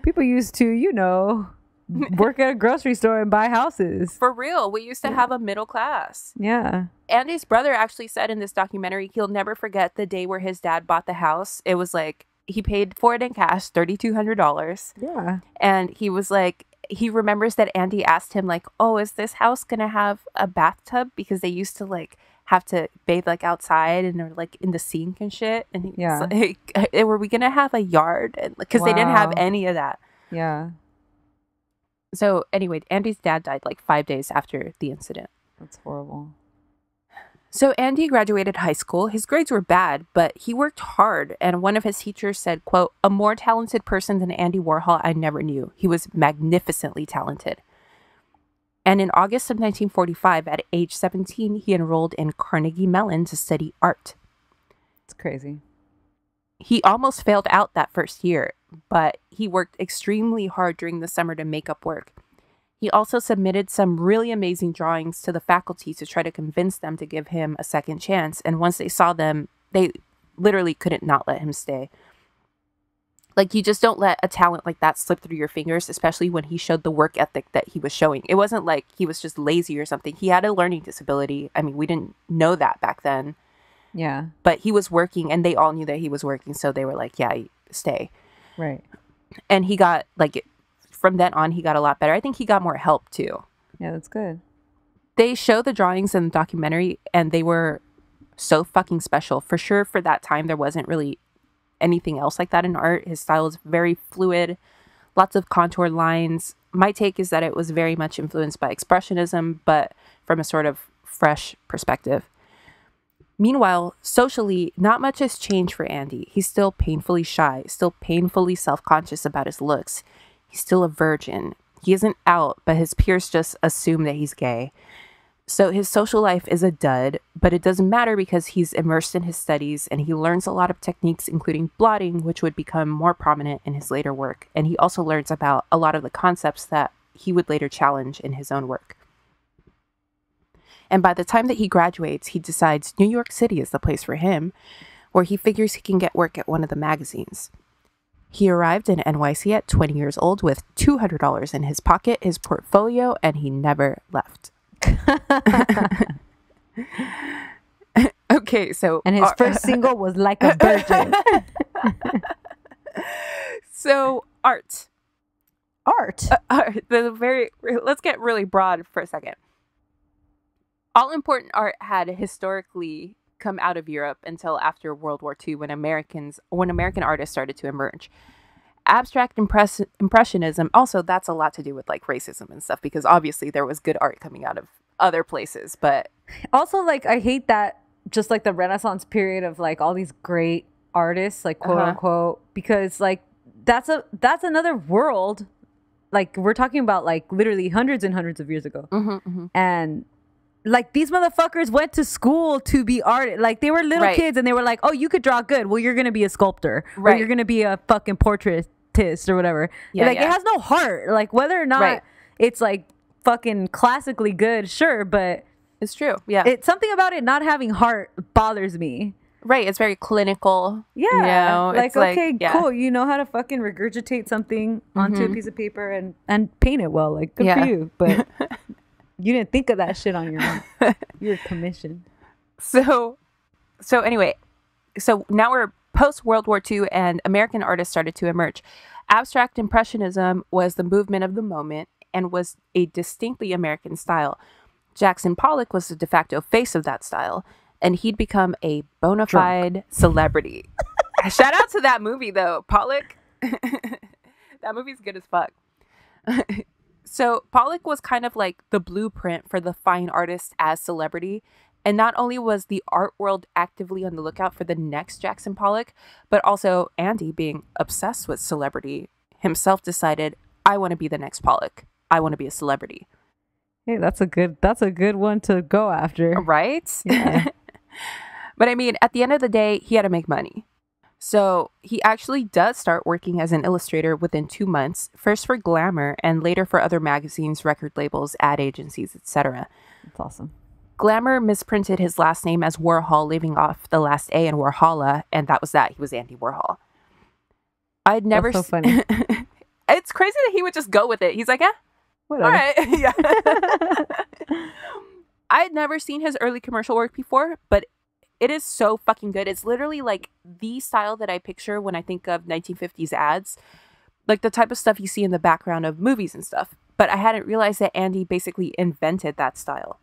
People used to, you know, work at a grocery store and buy houses. For real. We used to have a middle class. Yeah. Andy's brother actually said in this documentary he'll never forget the day where his dad bought the house. It was like he paid for it in cash, $3,200. Yeah. And he was like, he remembers that Andy asked him like, oh, is this house gonna have a bathtub? Because they used to like have to bathe like outside and they're like in the sink and shit. And he was like, were we gonna have a yard? Because they didn't have any of that. Yeah. So anyway, Andy's dad died like 5 days after the incident. That's horrible. So Andy graduated high school. His grades were bad, but he worked hard. And one of his teachers said, quote, a more talented person than Andy Warhol I never knew. He was magnificently talented. And in August of 1945, at age 17, he enrolled in Carnegie Mellon to study art. It's crazy. He almost failed out that first year, but he worked extremely hard during the summer to make up work. He also submitted some really amazing drawings to the faculty to try to convince them to give him a second chance. And once they saw them, they literally couldn't not let him stay. Like, you just don't let a talent like that slip through your fingers, especially when he showed the work ethic that he was showing. It wasn't like he was just lazy or something. He had a learning disability. I mean, we didn't know that back then. Yeah. But he was working, and they all knew that he was working, so they were like, yeah, stay. Right. And he got, like, from then on, he got a lot better. I think he got more help, too. Yeah, that's good. They show the drawings in the documentary, and they were so fucking special. For sure, for that time, there wasn't really anything else like that in art. His style is very fluid, lots of contour lines. My take is that it was very much influenced by Expressionism, but from a sort of fresh perspective. Meanwhile, socially, not much has changed for Andy. He's still painfully shy, still painfully self-conscious about his looks. He's still a virgin. He isn't out, but his peers just assume that he's gay. So his social life is a dud, but it doesn't matter because he's immersed in his studies and he learns a lot of techniques, including blotting, which would become more prominent in his later work. And he also learns about a lot of the concepts that he would later challenge in his own work. And by the time that he graduates, he decides New York City is the place for him, where he figures he can get work at one of the magazines. He arrived in NYC at 20 years old with $200 in his pocket, his portfolio, and he never left. Okay, so... And his first single was Like a Virgin. So, art. Art? Let's get really broad for a second. All important art had historically come out of Europe until after World War II, when American artists started to emerge. Abstract impressionism, also, that's a lot to do with like racism and stuff, because obviously there was good art coming out of other places, but also, like, I hate that just like the Renaissance period of like all these great artists, like quote unquote, because like that's another world. Like, we're talking about like literally hundreds and hundreds of years ago. And like, these motherfuckers went to school to be artists. Like, they were little kids and they were like, oh, you could draw good. Well, you're going to be a sculptor. Or you're going to be a fucking portraitist or whatever. Yeah, like, it has no heart. Like, whether or not it's like fucking classically good, sure, but it's true. Yeah. It's something about it not having heart bothers me. Right. It's very clinical. Yeah. You know? Like, okay, cool. You know how to fucking regurgitate something onto a piece of paper and paint it well. Like, good for you. But you didn't think of that shit on your own. You're commissioned. So anyway, so now we're post World War II and American artists started to emerge. Abstract Impressionism was the movement of the moment and was a distinctly American style. Jackson Pollock was the de facto face of that style, and he'd become a bona fide celebrity. Shout out to that movie, though. Pollock. That movie's good as fuck. So Pollock was kind of like the blueprint for the fine artist as celebrity. And not only was the art world actively on the lookout for the next Jackson Pollock, but also Andy, being obsessed with celebrity, himself decided, I want to be the next Pollock. I want to be a celebrity. Hey, that's a good one to go after. Right? Yeah. But I mean, at the end of the day, he had to make money. So he actually does start working as an illustrator within 2 months, first for Glamour and later for other magazines, record labels, ad agencies, etc. That's awesome. Glamour misprinted his last name as Warhol, leaving off the last A in Warhola, and that was that. He was Andy Warhol. I'd never... That's so funny. It's crazy that he would just go with it. He's like, whatever. All right. Yeah. I had never seen his early commercial work before, but it is so fucking good. It's literally like the style that I picture when I think of 1950s ads, like the type of stuff you see in the background of movies and stuff. But I hadn't realized that Andy basically invented that style.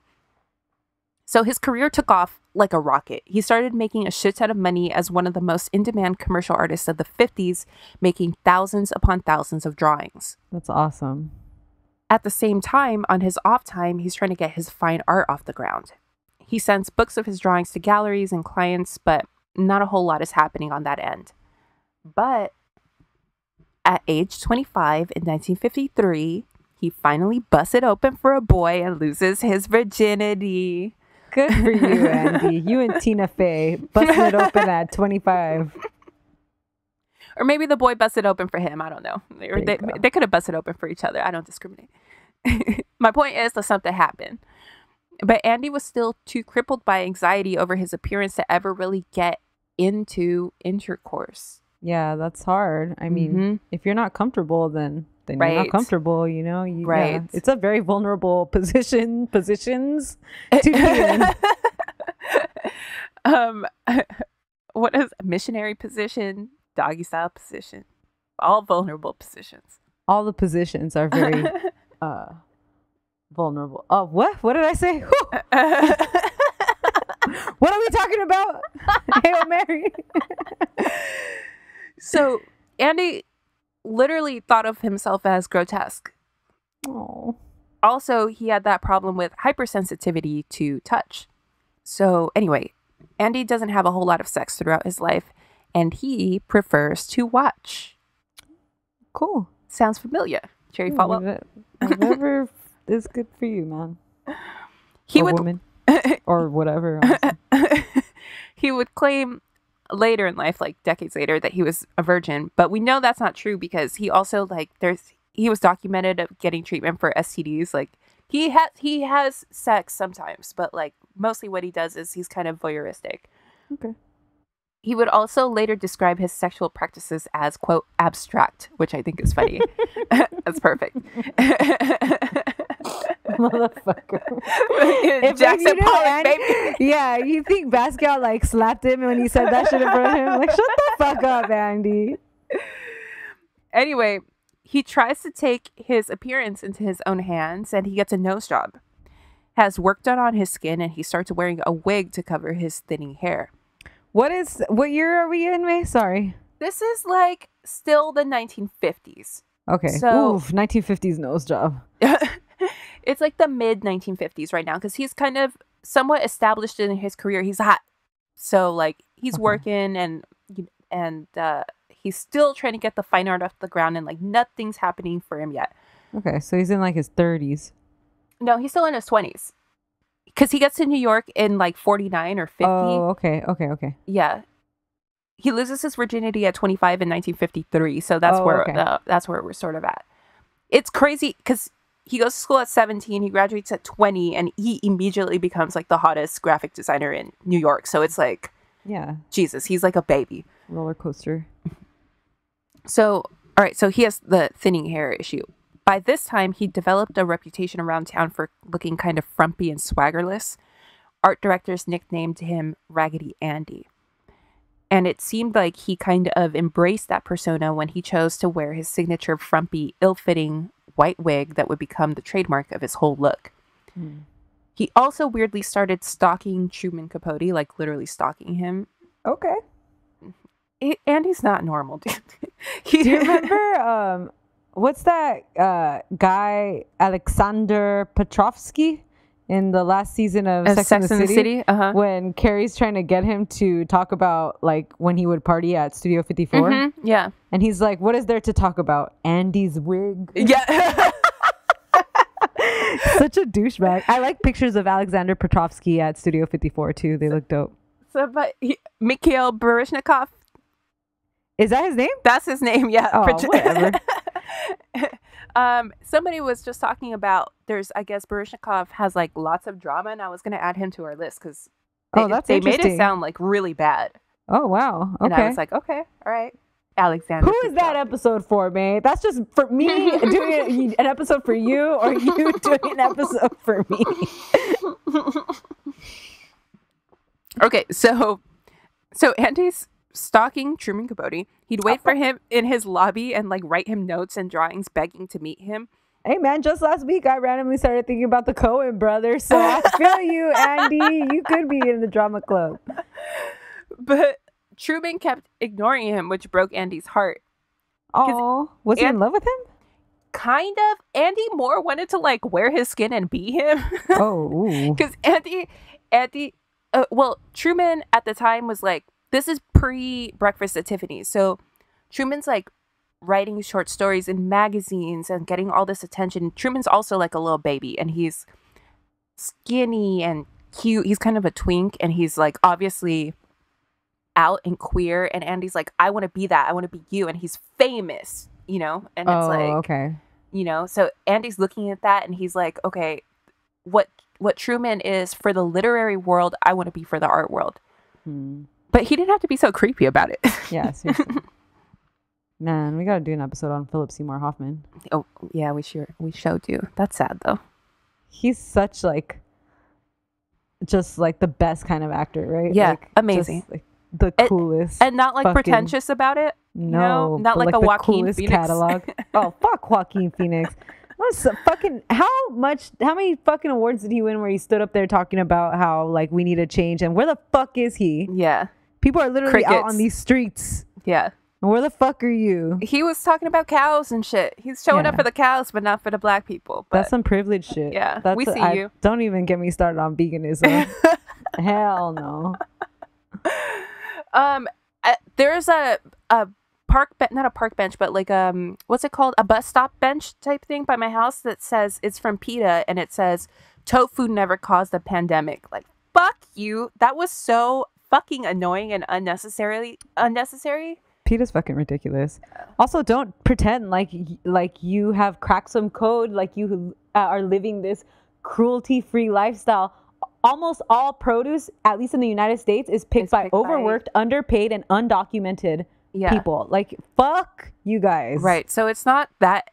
So his career took off like a rocket. He started making a shit ton of money as one of the most in-demand commercial artists of the 50s, making thousands upon thousands of drawings. That's awesome. At the same time, on his off time, he's trying to get his fine art off the ground. He sends books of his drawings to galleries and clients, but not a whole lot is happening on that end. But at age 25 in 1953, he finally busts it open for a boy and loses his virginity. Good for you, Andy. You and Tina Fey busting it open at 25. Or maybe the boy busted open for him. I don't know. They could have busted open for each other. I don't discriminate. My point is that something happened. But Andy was still too crippled by anxiety over his appearance to ever really get into intercourse. Yeah, that's hard. I mean, if you're not comfortable, then you're not comfortable, you know? Right. Yeah, it's a very vulnerable positions to be in. What is a missionary position, doggy style position? All vulnerable positions. All the positions are very vulnerable. Oh, what? What did I say? What are we talking about? Hail Mary. So Andy literally thought of himself as grotesque. Oh. Also, he had that problem with hypersensitivity to touch. So anyway, Andy doesn't have a whole lot of sex throughout his life, and he prefers to watch. Cool. Sounds familiar. Jerry Falwell. Whatever is good for you, man. Woman. Or whatever. He would claim later in life, like decades later, that he was a virgin, but we know that's not true because he also he was documented of getting treatment for STDs. Like he has sex sometimes, but like mostly what he does is he's kind of voyeuristic. Okay. He would also later describe his sexual practices as, quote, abstract, which I think is funny. That's perfect. Motherfucker. If Jackson Pollock, baby. Yeah, you think Basquiat like slapped him when he said that shit in front of him? Like, shut the fuck up, Andy. Anyway, he tries to take his appearance into his own hands, and he gets a nose job. Has work done on his skin, and he starts wearing a wig to cover his thinning hair. What year are we in, May? Sorry. This is like still the 1950s. Okay. So, 1950s nose job. It's like the mid 1950s right now because he's kind of somewhat established in his career. He's hot. So like he's working and he's still trying to get the fine art off the ground and like nothing's happening for him yet. Okay. So he's in like his 30s. No, he's still in his 20s. Because he gets to New York in like 49 or 50. Oh, okay. Yeah. He loses his virginity at 25 in 1953. So that's that's where we're sort of at. It's crazy because he goes to school at 17. He graduates at 20. And he immediately becomes like the hottest graphic designer in New York. So it's like, yeah, Jesus, he's like a baby. Roller coaster. So, all right. So he has the thinning hair issue. By this time, he developed a reputation around town for looking kind of frumpy and swaggerless. Art directors nicknamed him Raggedy Andy. And it seemed like he kind of embraced that persona when he chose to wear his signature frumpy, ill-fitting white wig that would become the trademark of his whole look. He also weirdly started stalking Truman Capote, like literally stalking him. Okay. Andy's not normal, dude. Do you remember... what's that guy, Alexander Petrovsky, in the last season of Sex and the City? When Carrie's trying to get him to talk about like when he would party at Studio 54? Yeah. And he's like, what is there to talk about? Andy's wig? Yeah. Such a douchebag. I like pictures of Alexander Petrovsky at Studio 54 too. They look dope. So, but Mikhail Baryshnikov. Is that his name? That's his name, yeah. Oh, whatever. Somebody was just talking about I guess Baryshnikov has like lots of drama, and I was going to add him to our list because they made it sound like really bad. Oh, wow. Okay. And I was like, okay, all right. Alexander. Who is that episode for, man? That's just for me doing an episode for you, or you doing an episode for me? Okay, so Andy's stalking Truman Capote. He'd wait for him in his lobby and like write him notes and drawings begging to meet him. Hey man, just last week I randomly started thinking about the Coen brothers, so I feel you, Andy. You could be in the drama club. But Truman kept ignoring him, which broke Andy's heart. Oh, was he in love with him? Kind of. Andy more wanted to like wear his skin and be him. Oh, because Truman at the time was like, this is pre-Breakfast at Tiffany's. So Truman's like writing short stories in magazines and getting all this attention. Truman's also like a little baby, and he's skinny and cute. He's kind of a twink, and he's like obviously out and queer. And Andy's like, I want to be that. I want to be you. And he's famous, you know? And it's like, okay. You know, so Andy's looking at that and he's like, okay, what Truman is for the literary world, I want to be for the art world. But he didn't have to be so creepy about it. Yeah, seriously. Man, we gotta do an episode on Philip Seymour Hoffman. Oh yeah, we showed you. That's sad though. He's such like, just like the best kind of actor, right? Yeah, like, amazing. Just, like, the coolest, and not like pretentious about it. No, not like a the Joaquin coolest Phoenix catalog. Oh, fuck Joaquin Phoenix. How many fucking awards did he win where he stood up there talking about how like we need a change, and where the fuck is he? Yeah, people are literally out on these streets. Yeah, and where the fuck are you? He was talking about cows and shit. He's showing up for the cows, but not for the black people. But that's some privileged shit. Yeah, we see you. Don't even get me started on veganism. Hell no. There's a not a park bench, but like what's it called, a bus stop bench type thing by my house that says it's from PETA, and it says tofu never caused a pandemic. Like, fuck you. That was so fucking annoying and unnecessary. PETA's fucking ridiculous. Also, don't pretend like you have cracked some code, like you are living this cruelty-free lifestyle. Almost all produce, at least in the United States, is picked by overworked, underpaid, and undocumented people. Like, fuck you guys. Right. So it's not that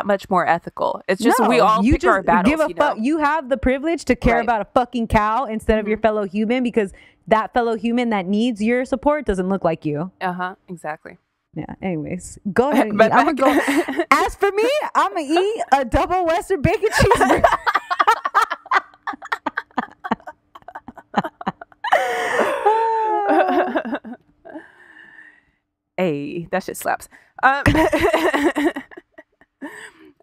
much more ethical. It's just we all pick our battles. Give a fuck. You have the privilege to care about a fucking cow instead of your fellow human, because that fellow human that needs your support doesn't look like you. Exactly. Yeah. Anyways, go ahead. And I'm gonna go. As for me, I'm gonna eat a double Western bacon cheeseburger. Hey, that shit slaps.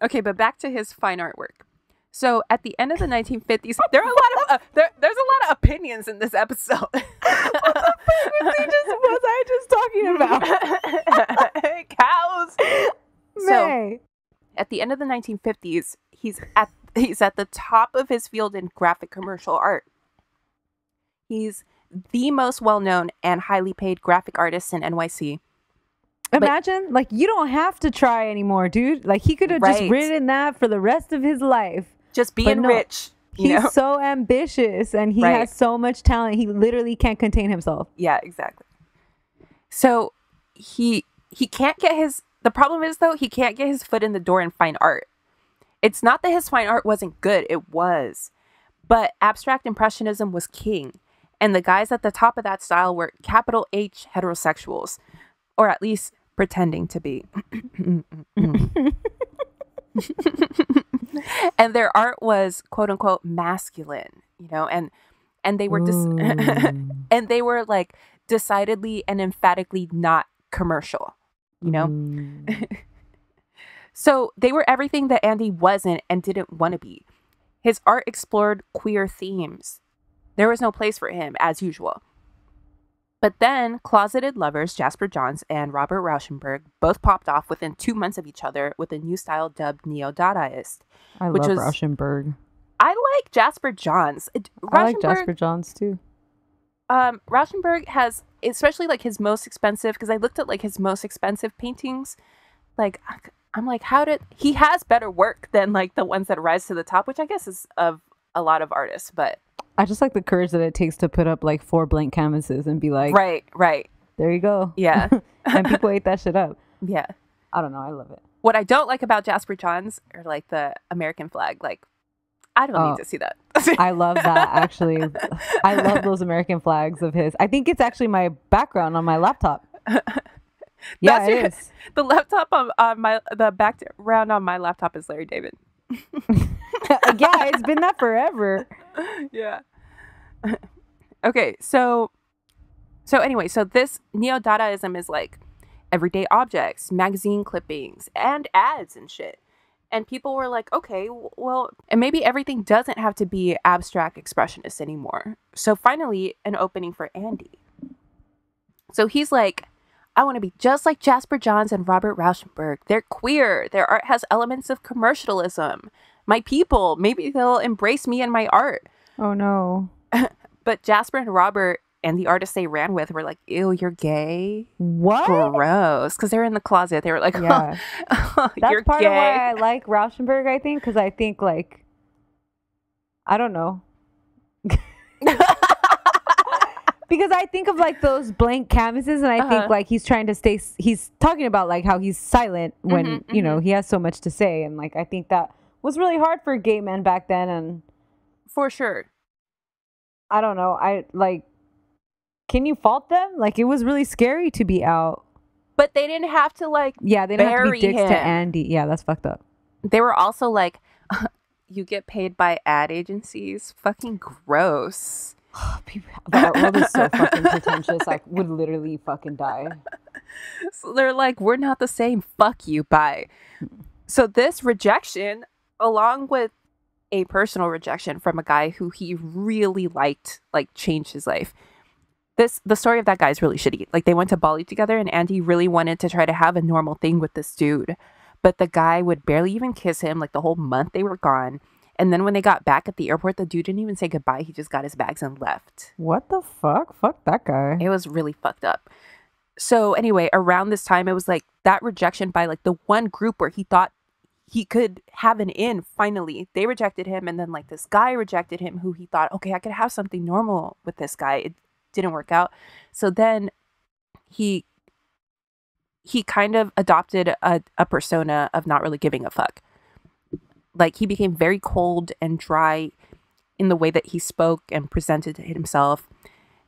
Okay, but back to his fine artwork. So at the end of the 1950s, there's a lot of opinions in this episode. What the fuck was I just talking about? Cows. So at the end of the 1950s, he's at the top of his field in graphic commercial art. He's the most well-known and highly paid graphic artist in NYC. Imagine, like, you don't have to try anymore, dude. Like, he could have just written that for the rest of his life. Just being rich. He's so ambitious, and he has so much talent. He literally can't contain himself. Yeah, exactly. So he can't get the problem is, though, he can't get his foot in the door in fine art. It's not that his fine art wasn't good. It was. But abstract impressionism was king. And the guys at the top of that style were capital H heterosexuals, or at least pretending to be. And their art was quote unquote masculine, and they were and they were like decidedly and emphatically not commercial, So they were everything that Andy wasn't and didn't want to be. His art explored queer themes. There was no place for him, as usual. But then, closeted lovers Jasper Johns and Robert Rauschenberg both popped off within 2 months of each other with a new style dubbed Neo-Dadaist. I love Rauschenberg. I like Jasper Johns. I like Jasper Johns, too. Rauschenberg has, especially like his most expensive, because I looked at like his most expensive paintings. Like, I'm like, he has better work than like the ones that rise to the top, which I guess is of a lot of artists, but I just like the courage that it takes to put up like 4 blank canvases and be like, right. There you go. Yeah. And people ate that shit up. Yeah. I don't know. I love it. What I don't like about Jasper Johns are like the American flag. Like, I don't need to see that. I love that, actually. I love those American flags of his. I think it's actually my background on my laptop. Yeah, it is. The laptop on the background on my laptop is Larry David. Yeah, it's been that forever. Yeah. Okay, so anyway, so this neo-Dadaism is like everyday objects, magazine clippings, and ads and shit. And people were like, okay, well, and maybe everything doesn't have to be abstract expressionist anymore. So finally, an opening for Andy. So he's like, I want to be just like Jasper Johns and Robert Rauschenberg. They're queer. Their art has elements of commercialism. My people, maybe they'll embrace me and my art. Oh, no. But Jasper and Robert and the artists they ran with were like, ew, you're gay? What? Gross. Because they're in the closet. They were like, yeah. That's you're part gay. of why I like Rauschenberg, I think, because I think, like, I don't know. Because I think of like those blank canvases, and I think like he's trying to stay. He's talking about like how he's silent when you know he has so much to say, and like I think that was really hard for gay men back then, and for sure. I don't know. I like. Can you fault them? Like it was really scary to be out, but they didn't have to like. Yeah, they didn't have to be dicks him. to Andy. Yeah, that's fucked up. They were also like, you get paid by ad agencies. Fucking gross. The world is so fucking pretentious. I would literally fucking die. So they're like, we're not the same. Fuck you. Bye. So this rejection, along with a personal rejection from a guy who he really liked, like changed his life. The story of that guy is really shitty. Like they went to Bali together and Andy really wanted to try to have a normal thing with this dude. But the guy would barely even kiss him like the whole month they were gone. And then when they got back at the airport, the dude didn't even say goodbye. He just got his bags and left. What the fuck? Fuck that guy. It was really fucked up. So anyway, around this time, it was like that rejection by like the one group where he thought he could have an in finally. They rejected him. And then like this guy rejected him who he thought, okay, I could have something normal with this guy. It didn't work out. So then he kind of adopted a persona of not really giving a fuck. Like he became very cold and dry in the way that he spoke and presented himself.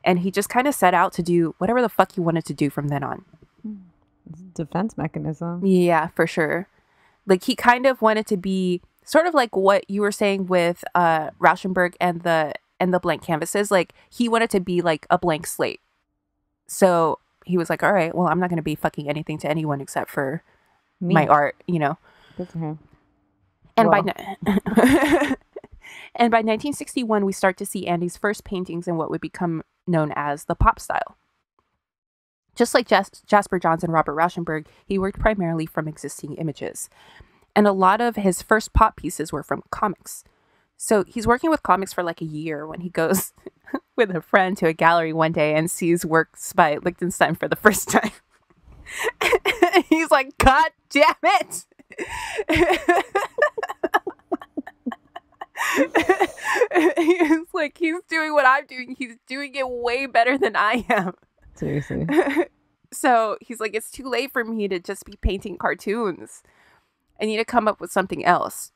And he just kind of set out to do whatever the fuck he wanted to do from then on. Defense mechanism. Yeah, for sure. Like he kind of wanted to be sort of like what you were saying with Rauschenberg and the blank canvases. Like he wanted to be like a blank slate. So he was like, all right, well, I'm not going to be fucking anything to anyone except for my art, you know. Good for him. And and by 1961, we start to see Andy's first paintings in what would become known as the pop style. Just like Jasper Johns and Robert Rauschenberg, he worked primarily from existing images. And a lot of his first pop pieces were from comics. So he's working with comics for like a year when he goes with a friend to a gallery one day and sees works by Lichtenstein for the first time. He's like, God damn it! He's like, he's doing what I'm doing. He's doing it way better than I am. Seriously. So he's like, it's too late for me to just be painting cartoons. I need to come up with something else.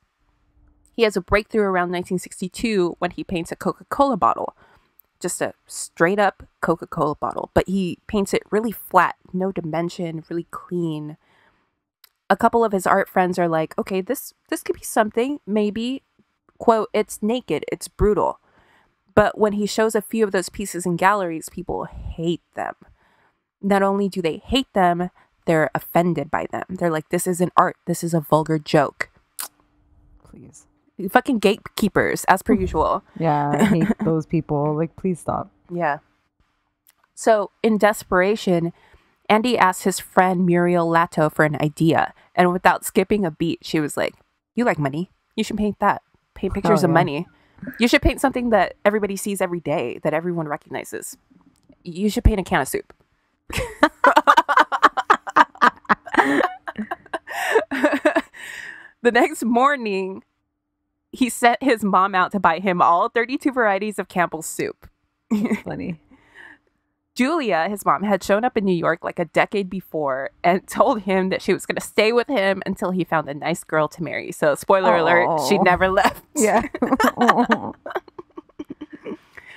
He has a breakthrough around 1962 when he paints a Coca-Cola bottle. Just a straight up Coca-Cola bottle. But he paints it really flat, no dimension, really clean. A couple of his art friends are like, okay, this could be something, maybe. Quote, it's naked, it's brutal. But when he shows a few of those pieces in galleries, people hate them. Not only do they hate them, they're offended by them. They're like, this isn't art, this is a vulgar joke. Please. Fucking gatekeepers, as per usual. Yeah, I hate those people. Like, please stop. Yeah. So, in desperation, Andy asked his friend Muriel Lato for an idea. And without skipping a beat, she was like, you like money? You should paint that. Paint pictures of money. You should paint something that everybody sees every day, that everyone recognizes. You should paint a can of soup. The next morning, he sent his mom out to buy him all 32 varieties of Campbell's soup. Funny. Julia, his mom, had shown up in New York like a decade before and told him that she was going to stay with him until he found a nice girl to marry. So, spoiler alert, she never left. Yeah.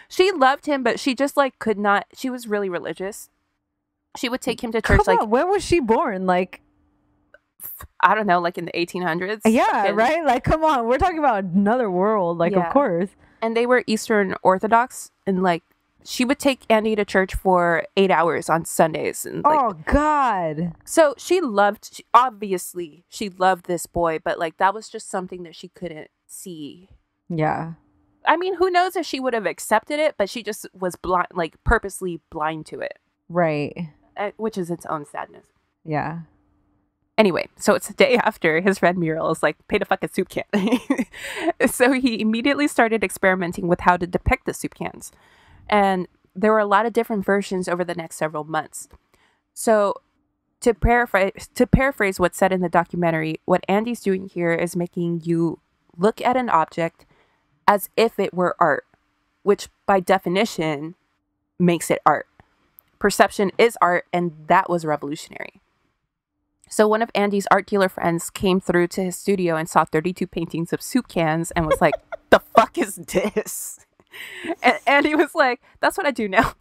She loved him, but she just like could not. She was really religious. She would take him to church. Like, when was she born? Like, I don't know, like in the 1800s. Yeah, right? Like, come on. We're talking about another world. Like, of course. And they were Eastern Orthodox, and like, she would take Andy to church for 8 hours on Sundays. And like, oh, God. So obviously, she loved this boy, but like, that was just something that she couldn't see. Yeah. I mean, who knows if she would have accepted it, but she just was blind, like purposely blind to it. Right. Which is its own sadness. Yeah. Anyway, so it's the day after his friend Muriel is like, paint a fucking soup can. So he immediately started experimenting with how to depict the soup cans. And there were a lot of different versions over the next several months. So to paraphrase what's said in the documentary, what Andy's doing here is making you look at an object as if it were art, which by definition makes it art. Perception is art, and that was revolutionary. So one of Andy's art dealer friends came through to his studio and saw 32 paintings of soup cans and was like, the fuck is this? And Andy was like, that's what I do now.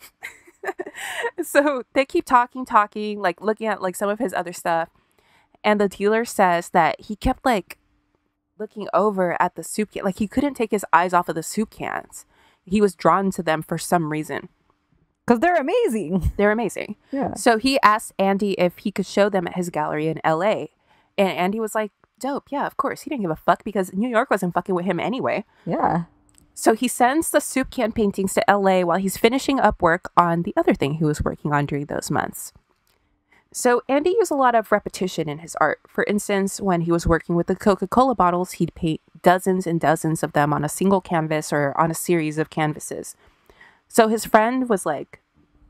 So they keep talking, like looking at like some of his other stuff. And the dealer says that he kept like looking over at the soup can. Like he couldn't take his eyes off of the soup cans. He was drawn to them for some reason. Because they're amazing. They're amazing. Yeah. So he asked Andy if he could show them at his gallery in LA. And Andy was like, dope. Yeah, of course. He didn't give a fuck because New York wasn't fucking with him anyway. Yeah. So he sends the soup can paintings to LA while he's finishing up work on the other thing he was working on during those months. So Andy used a lot of repetition in his art. For instance, when he was working with the Coca-Cola bottles, he'd paint dozens and dozens of them on a single canvas or on a series of canvases. So his friend was like,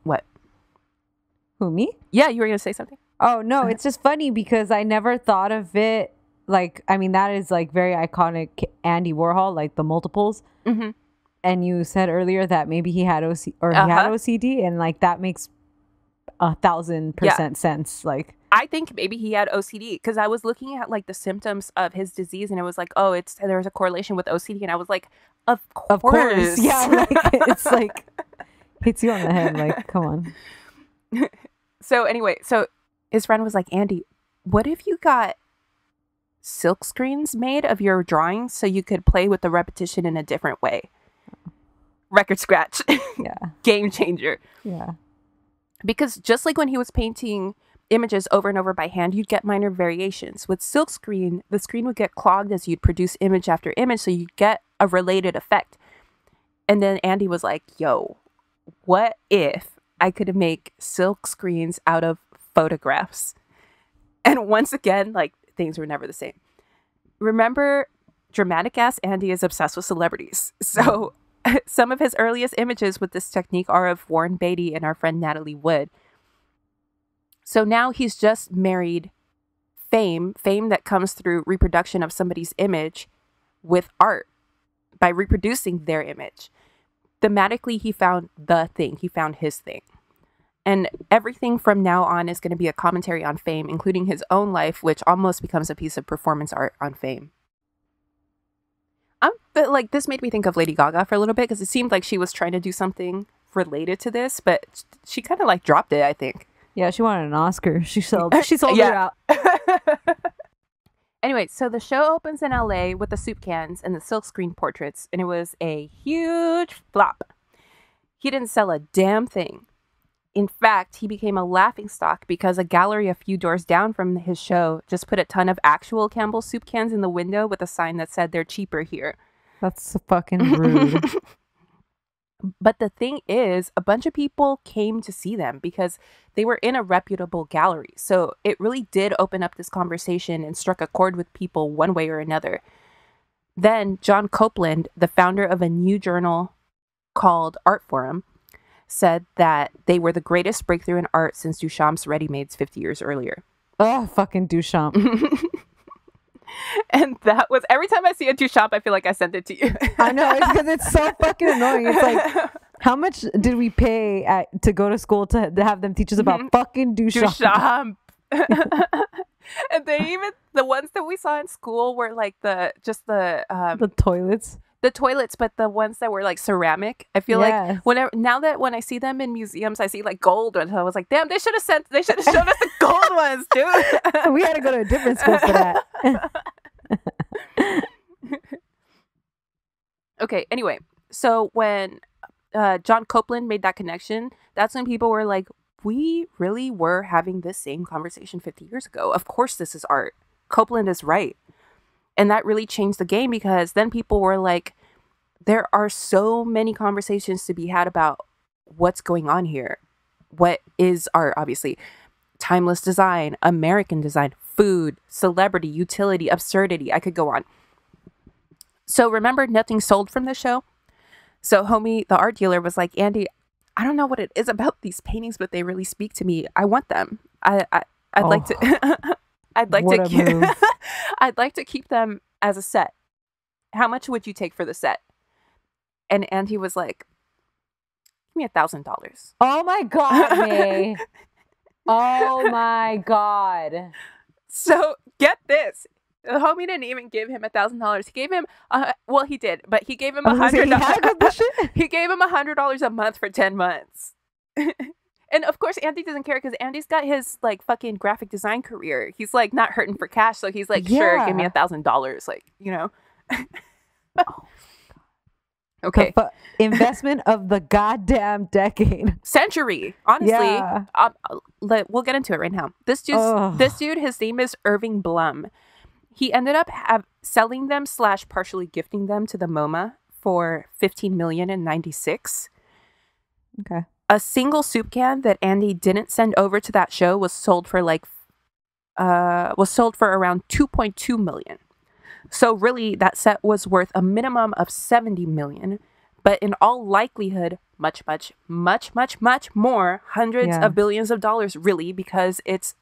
what? Who, me? Yeah, you were going to say something? Oh, no, it's just funny because I never thought of it. Like, I mean, that is like very iconic Andy Warhol, like the multiples. Mm-hmm. And you said earlier that maybe he had OCD, and like that makes 1,000% sense. Like, I think maybe he had OCD because I was looking at like the symptoms of his disease and it was like, oh, there's a correlation with OCD, and I was like, of course. Yeah, like it's like hits you on the head. Like, come on. So anyway, so his friend was like, Andy, what if you got silk screens made of your drawings so you could play with the repetition in a different way? Record scratch. Yeah. Game changer. Yeah. Because just like when he was painting images over and over by hand, you'd get minor variations. With silk screen, the screen would get clogged as you'd produce image after image, so you'd get a related effect. And then Andy was like, yo, what if I could make silk screens out of photographs? And once again, like, things were never the same. Remember, dramatic ass Andy is obsessed with celebrities. So some of his earliest images with this technique are of Warren Beatty and our friend Natalie Wood. So now he's just married fame that comes through reproduction of somebody's image with art by reproducing their image. Thematically, he found the thing. He found his thing. And everything from now on is going to be a commentary on fame, including his own life, which almost becomes a piece of performance art on fame. But like, this made me think of Lady Gaga for a little bit because it seemed like she was trying to do something related to this, but she kind of like dropped it, I think. Yeah, she wanted an Oscar. She sold it out. Anyway, so the show opens in LA with the soup cans and the silkscreen portraits, and it was a huge flop. He didn't sell a damn thing. In fact, he became a laughingstock because a gallery a few doors down from his show just put a ton of actual Campbell's soup cans in the window with a sign that said they're cheaper here. That's fucking rude. But the thing is, a bunch of people came to see them because they were in a reputable gallery. So it really did open up this conversation and struck a chord with people one way or another. Then John Copeland, the founder of a new journal called Art Forum, said that they were the greatest breakthrough in art since Duchamp's ready-mades 50 years earlier. Oh, fucking Duchamp. And that was, every time I see a Duchamp, I feel like I sent it to you. I know, it's because it's so fucking annoying. It's like, how much did we pay to go to school to have them teach us about fucking Duchamp? And they even, the ones that we saw in school were like the toilets. The toilets, but the ones that were like ceramic. I feel like when I see them in museums, I see like gold ones. I was like, damn, they should have shown us the gold ones, dude. We had to go to a different school for that. Okay, anyway, so when John Copeland made that connection, that's when people were like, we really were having this same conversation 50 years ago. Of course this is art. Copeland is right. And that really changed the game because then people were like, there are so many conversations to be had about what's going on here. What is art, obviously? Timeless design, American design, food, celebrity, utility, absurdity. I could go on. So remember, nothing sold from the show? So homie, the art dealer, was like, Andy, I don't know what it is about these paintings, but they really speak to me. I want them. I'd like to... I'd like to keep them as a set. How much would you take for the set? And he was like, me $1,000. Oh my God, May. Oh my God. So get this. The homie didn't even give him $1,000. He gave him, well, he did, but he gave him $100. He gave him $100 a month for 10 months. And of course, Andy doesn't care because Andy's got his like fucking graphic design career. He's like not hurting for cash, so he's like, sure, give me $1,000, like, you know. Okay. Investment of the goddamn decade. Century. Honestly. Yeah. We'll get into it right now. This dude, his name is Irving Blum. He ended up selling them / partially gifting them to the MoMA for $15 million in 96. Okay. A single soup can that Andy didn't send over to that show was sold for around $2.2 million. So really, that set was worth a minimum of $70 million, but in all likelihood, much more, hundreds of billions of dollars, really, because it's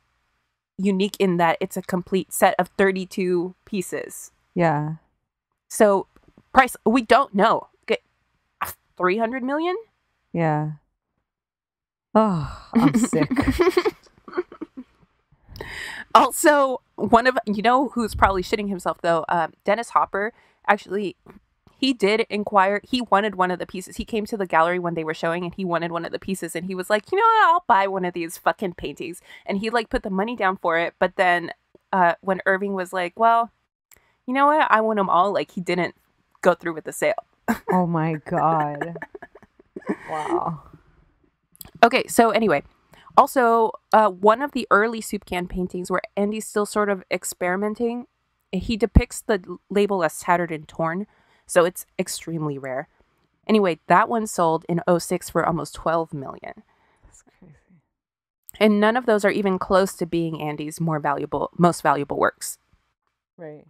unique in that it's a complete set of 32 pieces. Yeah. So price, we don't know. 300 million? Yeah. Oh, I'm sick. Also, you know who's probably shitting himself though? Dennis Hopper. Actually, he did inquire. He wanted one of the pieces. He came to the gallery when they were showing and he wanted one of the pieces. And he was like, you know what? I'll buy one of these fucking paintings. And he like put the money down for it. But then when Irving was like, well, you know what? I want them all. Like he didn't go through with the sale. Oh my God. Wow. Okay. So anyway. Also, one of the early soup can paintings where Andy's still sort of experimenting, he depicts the label as tattered and torn, so it's extremely rare. Anyway, that one sold in 2006 for almost $12 million. That's crazy. And none of those are even close to being Andy's most valuable works. Right.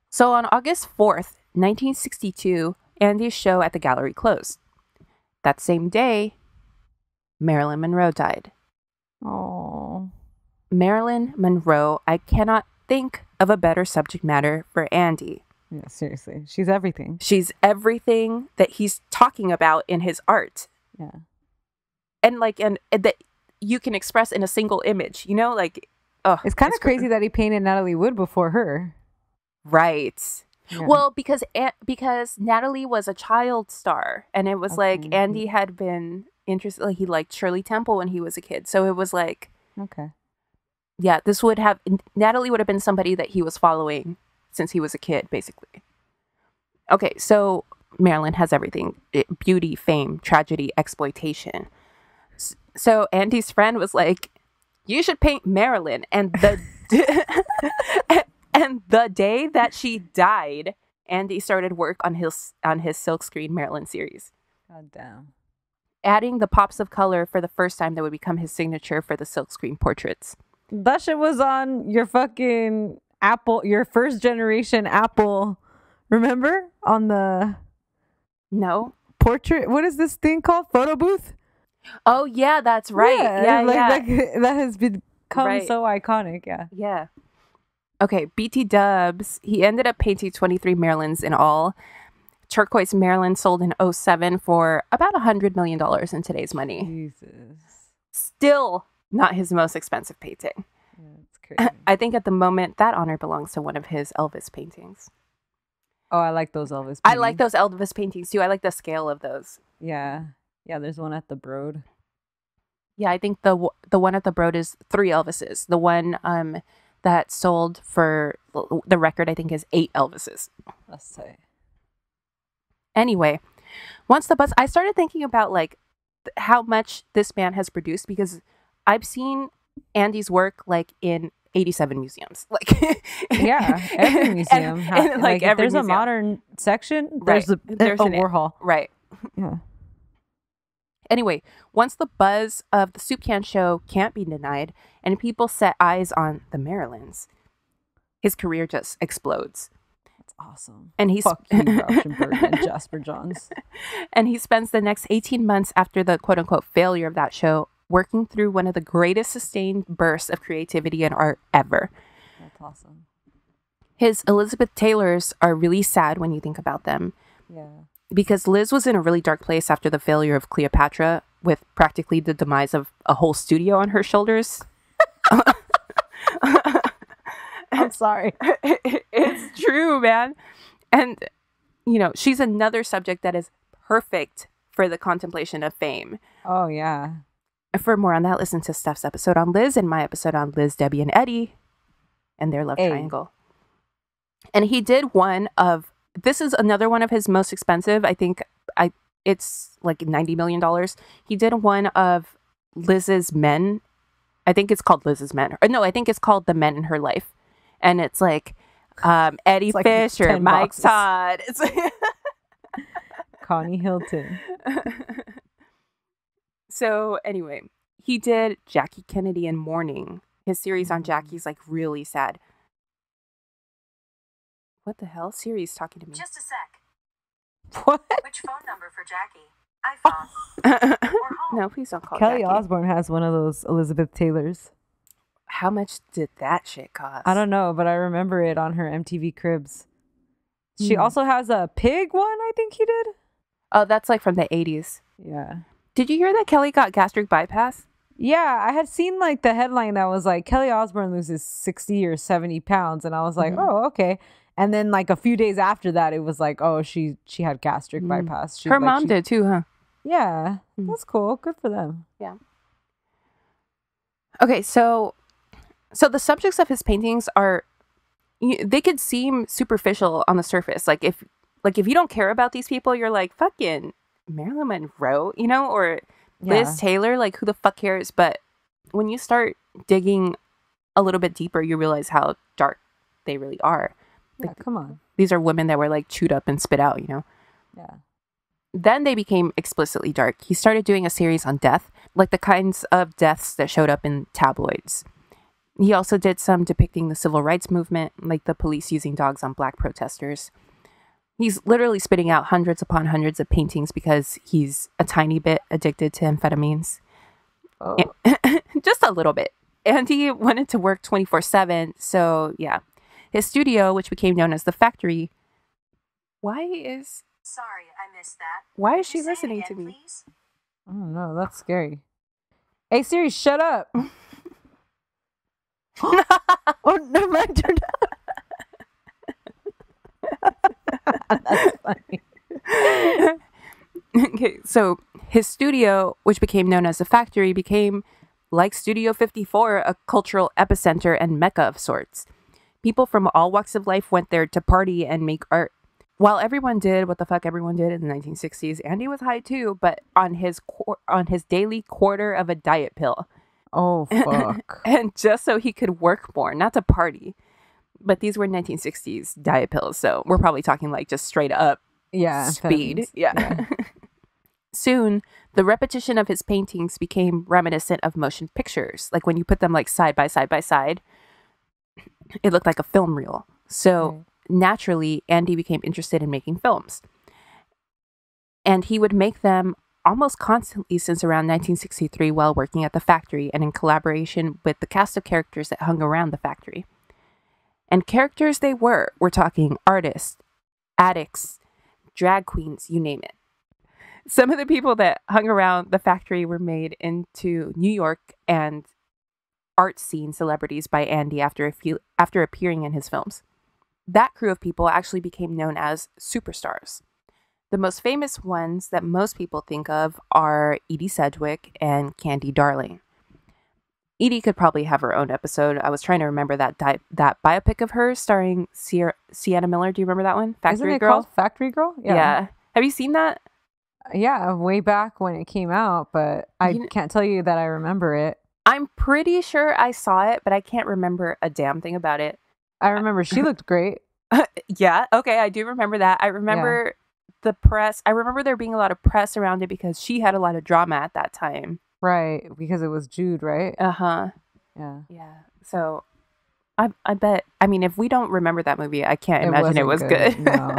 So on August 4th, 1962, Andy's show at the gallery closed. That same day, Marilyn Monroe died. Oh. Marilyn Monroe, I cannot think of a better subject matter for Andy. Yeah, seriously. She's everything. She's everything that he's talking about in his art. Yeah. And that you can express in a single image, you know, like, oh. It's kind of crazy that he painted Natalie Wood before her. Right. Yeah. Well, because Natalie was a child star and it was like Andy had been interested, like he liked Shirley Temple when he was a kid. So it was like, okay. Yeah, Natalie would have been somebody that he was following since he was a kid, basically. Okay, so Marilyn has everything. Beauty, fame, tragedy, exploitation. So Andy's friend was like, you should paint Marilyn. And and the day that she died, Andy started work on his silkscreen Marilyn series. God damn. Adding the pops of color for the first time that would become his signature for the silkscreen portraits. That shit was on your fucking Apple, your first generation Apple. Remember? On the... No. Portrait, what is this thing called? Photo booth? Oh, yeah, that's right. Yeah. That has become so iconic, yeah. Yeah. Okay, BT Dubs, he ended up painting 23 Marilyns in all. Turquoise Marilyn sold in 2007 for about $100 million in today's money. Jesus. Still not his most expensive painting. Yeah, that's crazy. I think at the moment that honor belongs to one of his Elvis paintings. Oh, I like those Elvis paintings. I like those Elvis paintings too. I like the scale of those. Yeah. Yeah, there's one at the Broad. Yeah, I think the one at the Broad is 3 Elvises. The one that sold for the record, I think, is 8 Elvises. That's tight. Anyway, once the buzz, I started thinking about like how much this man has produced because I've seen Andy's work like in 87 museums. Like, yeah, every museum. And like every there's museum. a modern section, Right. there's a Warhol. Right. Yeah. Anyway, once the buzz of the soup can show can't be denied and people set eyes on the Marilyns, his career just explodes. That's awesome. And he's Fuck you, Rauschenberg and Jasper Johns. And he spends the next 18 months after the quote-unquote failure of that show working through one of the greatest sustained bursts of creativity and art ever. That's awesome. His Elizabeth Taylors are really sad when you think about them. Yeah. because Liz was in a really dark place after the failure of Cleopatra, with practically the demise of a whole studio on her shoulders. I'm sorry. It's true, man. And, you know, she's another subject that is perfect for the contemplation of fame. Oh, yeah. For more on that, listen to Steph's episode on Liz and my episode on Liz, Debbie, and Eddie and their love triangle. And he did one of, this is another one of his most expensive. I think it's like $90 million. He did one of Liz's men. I think it's called Liz's Men. Or no, I think it's called The Men in Her Life. And it's like Eddie it's like Fisher, Mike boxes. Todd. It's like Connie Hilton. So anyway, he did Jackie Kennedy in Mourning. His series on Jackie's like really sad. What the hell? Siri's talking to me. Just a sec. What? Which phone number for Jackie? iPhone. Or home? No, please don't call Kelly Jackie. Osbourne has one of those Elizabeth Taylors. How much did that shit cost? I don't know, but I remember it on her MTV Cribs. She also has a pig one, I think he did. Oh, that's like from the 80s. Yeah. Did you hear that Kelly got gastric bypass? Yeah, I had seen like the headline that was like Kelly Osbourne loses 60 or 70 pounds. And I was like, oh, okay. And then like a few days after that, it was like, oh, she had gastric bypass. Her mom did too, huh? Yeah, that's cool. Good for them. Yeah. Okay, so the subjects of his paintings are, they could seem superficial on the surface. Like if you don't care about these people, you're like, fucking Marilyn Monroe, you know, or Liz Taylor, like who the fuck cares? But when you start digging a little bit deeper, you realize how dark they really are. Yeah, Like, come on. these are women that were like chewed up and spit out, you know? Yeah. Then they became explicitly dark. He started doing a series on death, like the kinds of deaths that showed up in tabloids. He also did some depicting the civil rights movement, like the police using dogs on black protesters. He's literally spitting out hundreds upon hundreds of paintings because he's a tiny bit addicted to amphetamines. Oh. Just a little bit. And he wanted to work 24/7. So, yeah. His studio, which became known as The Factory. Sorry, I missed that. Why is she Say it listening again, to me? please? I don't know. That's scary. Hey, Siri, shut up. Oh, no, my turn. That's funny. Okay, so his studio, which became known as The Factory, became, like Studio 54, a cultural epicenter and mecca of sorts. People from all walks of life went there to party and make art. While everyone did what the fuck everyone did in the 1960s, Andy was high too, but on his daily quarter of a diet pill. Oh, fuck. And just so he could work more, not to party. But these were 1960s diet pills, so we're probably talking like just straight up speed. amphetamines. Yeah. Soon, the repetition of his paintings became reminiscent of motion pictures. Like when you put them like side by side by side, it looked like a film reel. So naturally, Andy became interested in making films. And he would make them almost constantly since around 1963 while working at the factory and in collaboration with the cast of characters that hung around the factory. And characters they were. We're talking artists, addicts, drag queens, you name it. Some of the people that hung around the factory were made into New York and art scene celebrities by Andy after appearing in his films. That crew of people actually became known as superstars. The most famous ones that most people think of are Edie Sedgwick and Candy Darling. Edie could probably have her own episode. I was trying to remember that biopic of hers starring Sienna Miller. Do you remember that one? Isn't it called Factory Girl? Yeah. Have you seen that? Yeah, way back when it came out, but I can't tell you that I remember it. I'm pretty sure I saw it, but I can't remember a damn thing about it. I remember she looked great. Yeah, okay, I do remember that. I remember the press. I remember there being a lot of press around it because she had a lot of drama at that time. Right, because it was Jude, right? Uh-huh. Yeah. Yeah. So I bet, I mean, if we don't remember that movie, I can't imagine it was good. No.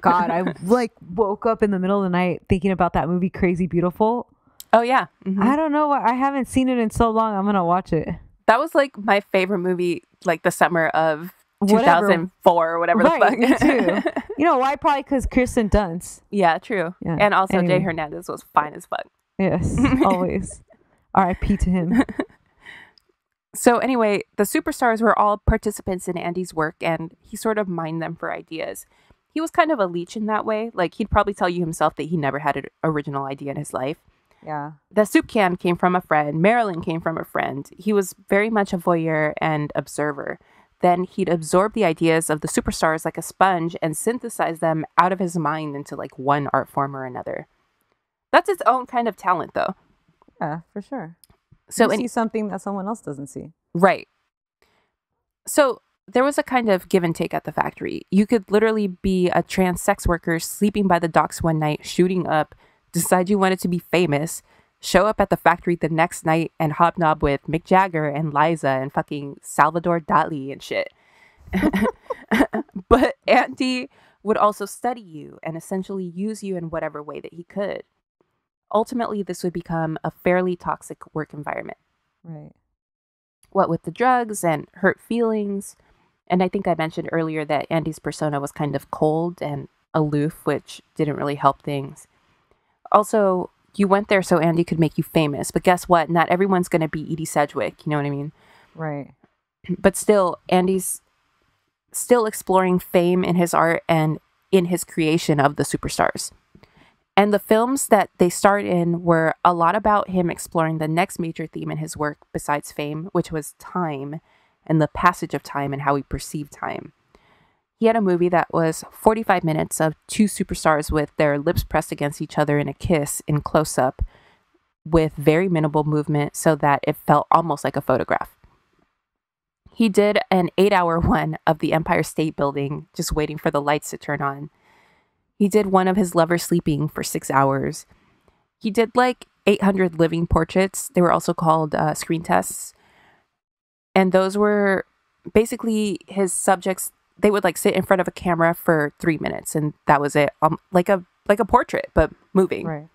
God, I like woke up in the middle of the night thinking about that movie Crazy Beautiful. Oh yeah. Mm-hmm. I don't know. I haven't seen it in so long. I'm going to watch it. That was like my favorite movie, like the summer of whatever. 2004 or whatever the fuck. Me too. You know why? Probably because Kirsten Dunst. Yeah, true. Yeah. And also Anyway. Jay Hernandez was fine as fuck. Yes, always. R.I.P. to him. So anyway, the superstars were all participants in Andy's work, and he sort of mined them for ideas. He was kind of a leech in that way. Like, he'd probably tell you himself that he never had an original idea in his life. Yeah. The soup can came from a friend. Marilyn came from a friend. He was very much a voyeur and observer. Then he'd absorb the ideas of the superstars like a sponge and synthesize them out of his mind into like one art form or another. That's its own kind of talent, though. Yeah, for sure. So you see something that someone else doesn't see. Right. So there was a kind of give and take at the factory. You could literally be a trans sex worker sleeping by the docks one night, shooting up, decide you wanted to be famous, show up at the factory the next night and hobnob with Mick Jagger and Liza and fucking Salvador Dali and shit. But Andy would also study you and essentially use you in whatever way that he could. Ultimately, this would become a fairly toxic work environment. Right. What with the drugs and hurt feelings. And I think I mentioned earlier that Andy's persona was kind of cold and aloof, which didn't really help things. Also, you went there so Andy could make you famous. But guess what? Not everyone's going to be Edie Sedgwick. You know what I mean? Right. But still, Andy's still exploring fame in his art and in his creation of the superstars. And the films that they starred in were a lot about him exploring the next major theme in his work besides fame, which was time and the passage of time and how we perceive time. He had a movie that was 45 minutes of two superstars with their lips pressed against each other in a kiss in close-up with very minimal movement so that it felt almost like a photograph. He did an 8-hour one of the Empire State Building, just waiting for the lights to turn on. He did one of his lovers sleeping for 6 hours. He did like 800 living portraits. They were also called screen tests. And those were basically his subjects. They would like sit in front of a camera for 3 minutes and that was it. Like a portrait, but moving. Right.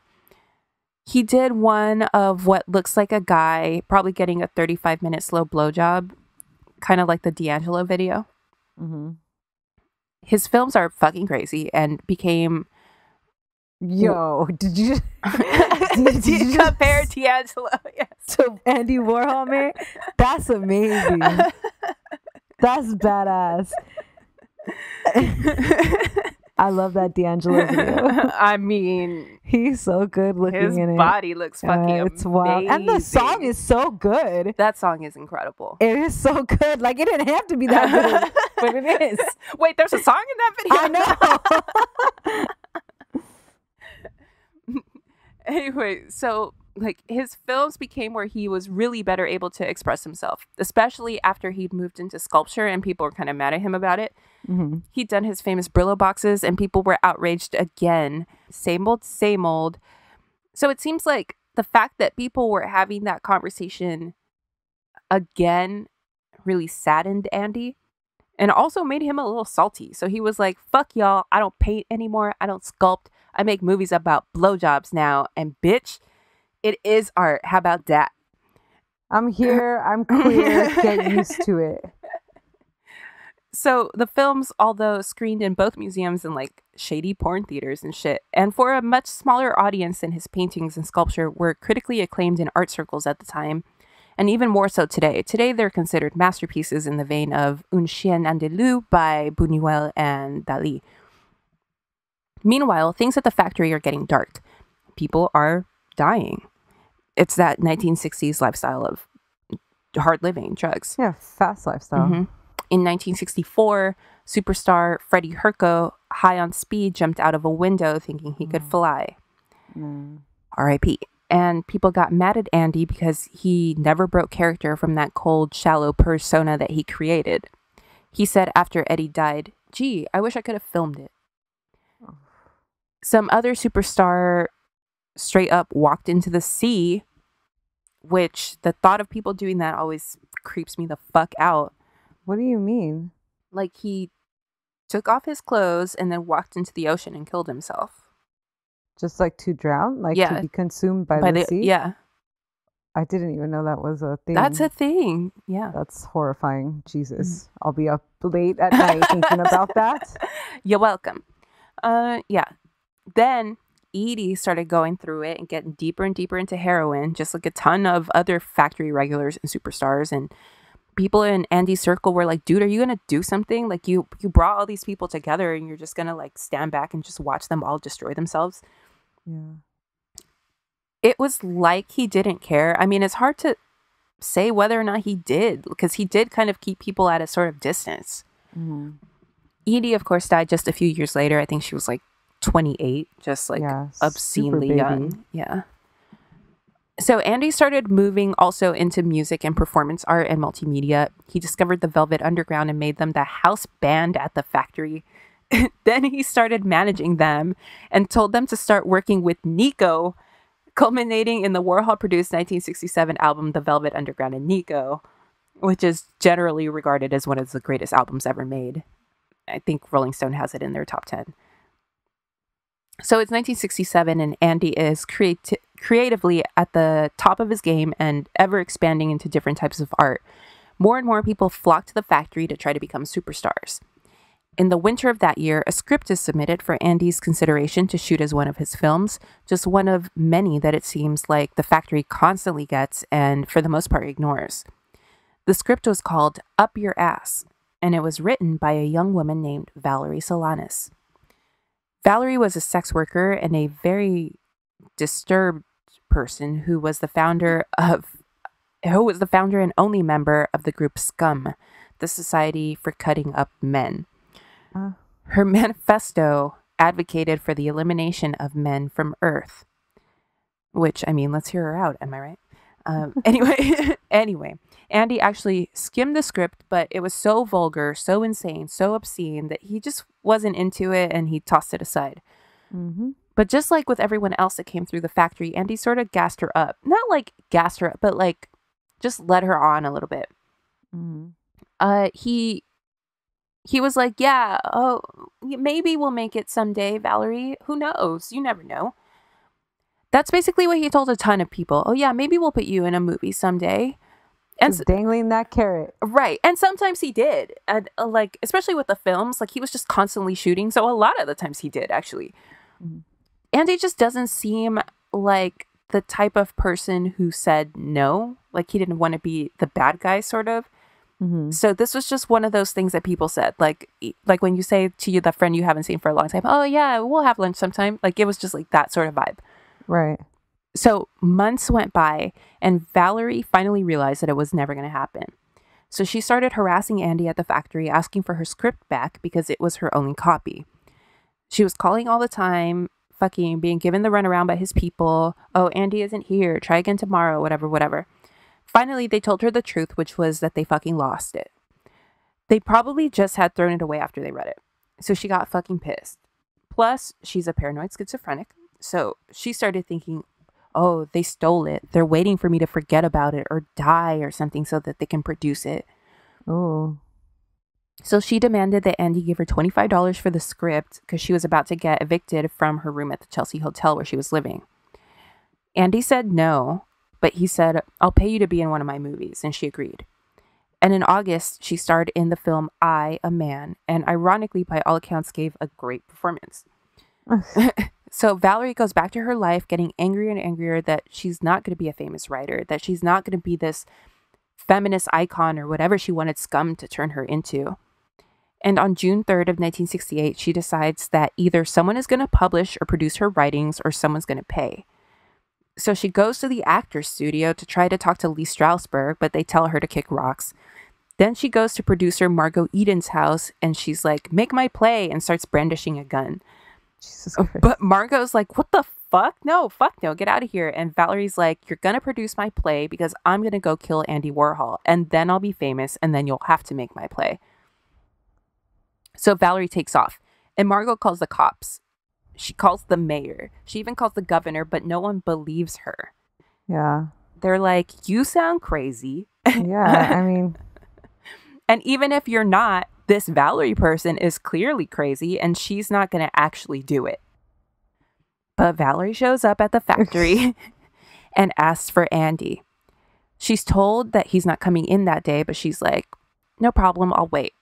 He did one of what looks like a guy probably getting a 35-minute slow blowjob, kind of like the D'Angelo video. Mm-hmm. His films are fucking crazy and became... Yo, did you compare D'Angelo to Andy Warhol, man? That's amazing. That's badass. I love that D'Angelo video. I mean, he's so good looking his in it. body looks fucking it's amazing. wild. And the song is so good. That song is incredible. It is so good. Like, it didn't have to be that good, but it is. Wait, there's a song in that video? I know. Anyway, so like his films became where he was really better able to express himself, especially after he'd moved into sculpture and people were kind of mad at him about it. Mm-hmm. He'd done his famous Brillo boxes and people were outraged again. Same old, same old. So it seems like the fact that people were having that conversation again really saddened Andy and also made him a little salty. So he was like, fuck y'all. I don't paint anymore. I don't sculpt. I make movies about blowjobs now. And bitch, it is art. How about that? I'm here. I'm queer. Get used to it. So the films, although screened in both museums and like shady porn theaters and shit, and for a much smaller audience than his paintings and sculpture, were critically acclaimed in art circles at the time, and even more so today. Today, they're considered masterpieces in the vein of Un Chien Andalou by Buñuel and Dali. Meanwhile, things at the factory are getting dark. People are dying. It's that 1960s lifestyle of hard living, drugs. Yeah, fast lifestyle. Mm-hmm. In 1964, superstar Freddie Herco, high on speed, jumped out of a window thinking he could fly. R.I.P. And people got mad at Andy because he never broke character from that cold, shallow persona that he created. He said after Eddie died, "Gee, I wish I could have filmed it." Some other superstar straight up walked into the sea, which the thought of people doing that always creeps me the fuck out. What do you mean? Like he took off his clothes and then walked into the ocean and killed himself. Just like to drown? Like Yeah. to be consumed by the sea? Yeah. I didn't even know that was a thing. That's a thing. Yeah. That's horrifying. Jesus. I'll be up late at night thinking about that. You're welcome. Yeah. Then Edie started going through it and getting deeper and deeper into heroin, just like a ton of other factory regulars and superstars. And people in Andy's circle were like, dude, are you going to do something? Like, you brought all these people together and you're just going to like stand back and just watch them all destroy themselves. Yeah. It was like he didn't care. I mean, it's hard to say whether or not he did, because he did kind of keep people at a sort of distance. Mm-hmm. Edie, of course, died just a few years later. I think she was like 28, just like obscenely young. Yeah. So Andy started moving also into music and performance art and multimedia. He discovered the Velvet Underground and made them the house band at the factory. Then he started managing them and told them to start working with Nico, culminating in the Warhol-produced 1967 album The Velvet Underground and Nico, which is generally regarded as one of the greatest albums ever made. I think Rolling Stone has it in their top 10. So it's 1967 and Andy is creatively at the top of his game and ever expanding into different types of art. More and more people flock to the factory to try to become superstars. In the winter of that year, a script is submitted for Andy's consideration to shoot as one of his films, just one of many that it seems like the factory constantly gets and for the most part ignores. The script was called Up Your Ass, and it was written by a young woman named Valerie Solanas. Valerie was a sex worker and a very disturbed person who was the founder and only member of the group Scum, the Society for Cutting Up Men. Her manifesto advocated for the elimination of men from Earth, which, I mean, let's hear her out. Am I right? Anyway, Andy actually skimmed the script, but it was so vulgar, so insane, so obscene that he just wasn't into it and he tossed it aside. Mm-hmm. But just like with everyone else that came through the factory, Andy sort of gassed her up. Not like gassed her up, but like just led her on a little bit. Mm-hmm. He was like, yeah, oh, maybe we'll make it someday, Valerie. Who knows? You never know. That's basically what he told a ton of people. Oh, yeah, maybe we'll put you in a movie someday. And just dangling that carrot. Right. And sometimes he did. And like, especially with the films, like he was just constantly shooting. So a lot of the times he did, actually. Mm-hmm. Andy just doesn't seem like the type of person who said no. Like he didn't want to be the bad guy, sort of. Mm-hmm. So this was just one of those things that people said, like when you say to you, that friend you haven't seen for a long time, oh yeah, we'll have lunch sometime. Like it was just like that sort of vibe. Right. So months went by and Valerie finally realized that it was never going to happen. So she started harassing Andy at the factory, asking for her script back because it was her only copy. She was calling all the time, fucking being given the runaround by his people. Oh, Andy isn't here. Try again tomorrow, whatever. Finally, they told her the truth, which was that they fucking lost it. They probably just had thrown it away after they read it. So she got fucking pissed. Plus, she's a paranoid schizophrenic. So she started thinking, oh, they stole it. They're waiting for me to forget about it or die or something so that they can produce it. Oh. So she demanded that Andy give her $25 for the script because she was about to get evicted from her room at the Chelsea Hotel where she was living. Andy said no. But he said, I'll pay you to be in one of my movies. And she agreed. And in August, she starred in the film I, a Man. And ironically, by all accounts, gave a great performance. So Valerie goes back to her life, getting angrier and angrier that she's not going to be a famous writer. That she's not going to be this feminist icon or whatever she wanted Scum to turn her into. And on June 3rd of 1968, she decides that either someone is going to publish or produce her writings or someone's going to pay. So she goes to the actor's studio to try to talk to Lee Strasberg, but they tell her to kick rocks. Then she goes to producer Margot Eden's house and she's like, make my play, and starts brandishing a gun. Jesus Christ. But Margot's like, what the fuck? No, get out of here. And Valerie's like, you're going to produce my play because I'm going to go kill Andy Warhol and then I'll be famous and then you'll have to make my play. So Valerie takes off and Margot calls the cops. She calls the mayor. She even calls the governor, but no one believes her. Yeah. They're like, you sound crazy. Yeah, I mean. And even if you're not, this Valerie person is clearly crazy and she's not going to actually do it. But Valerie shows up at the factory and asks for Andy. She's told that he's not coming in that day, but she's like, no problem, I'll wait.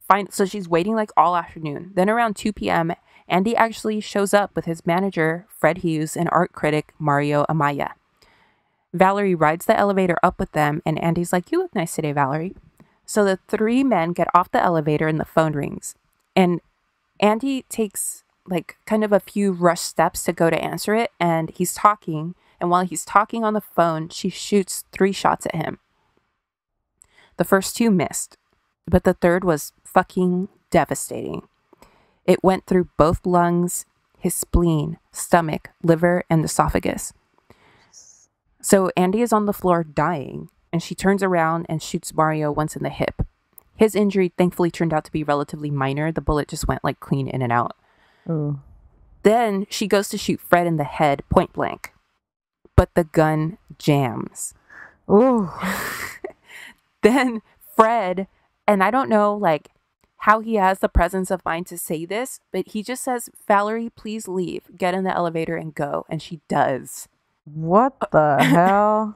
Fine. So she's waiting like all afternoon. Then around 2 p.m., Andy actually shows up with his manager, Fred Hughes, and art critic, Mario Amaya. Valerie rides the elevator up with them, and Andy's like, you look nice today, Valerie. So the three men get off the elevator and the phone rings. And Andy takes like kind of a few rush steps to go to answer it, and he's talking. And while he's talking on the phone, she shoots 3 shots at him. The first 2 missed, but the third was fucking devastating. It went through both lungs, his spleen, stomach, liver, and esophagus. So Andy is on the floor dying, and she turns around and shoots Mario once in the hip. His injury thankfully turned out to be relatively minor. The bullet just went like clean in and out. Ooh. Then she goes to shoot Fred in the head point blank, but the gun jams. Ooh. Then Fred, and I don't know like how he has the presence of mind to say this, but he just says, Valerie, please leave. Get in the elevator and go. And she does. What the hell?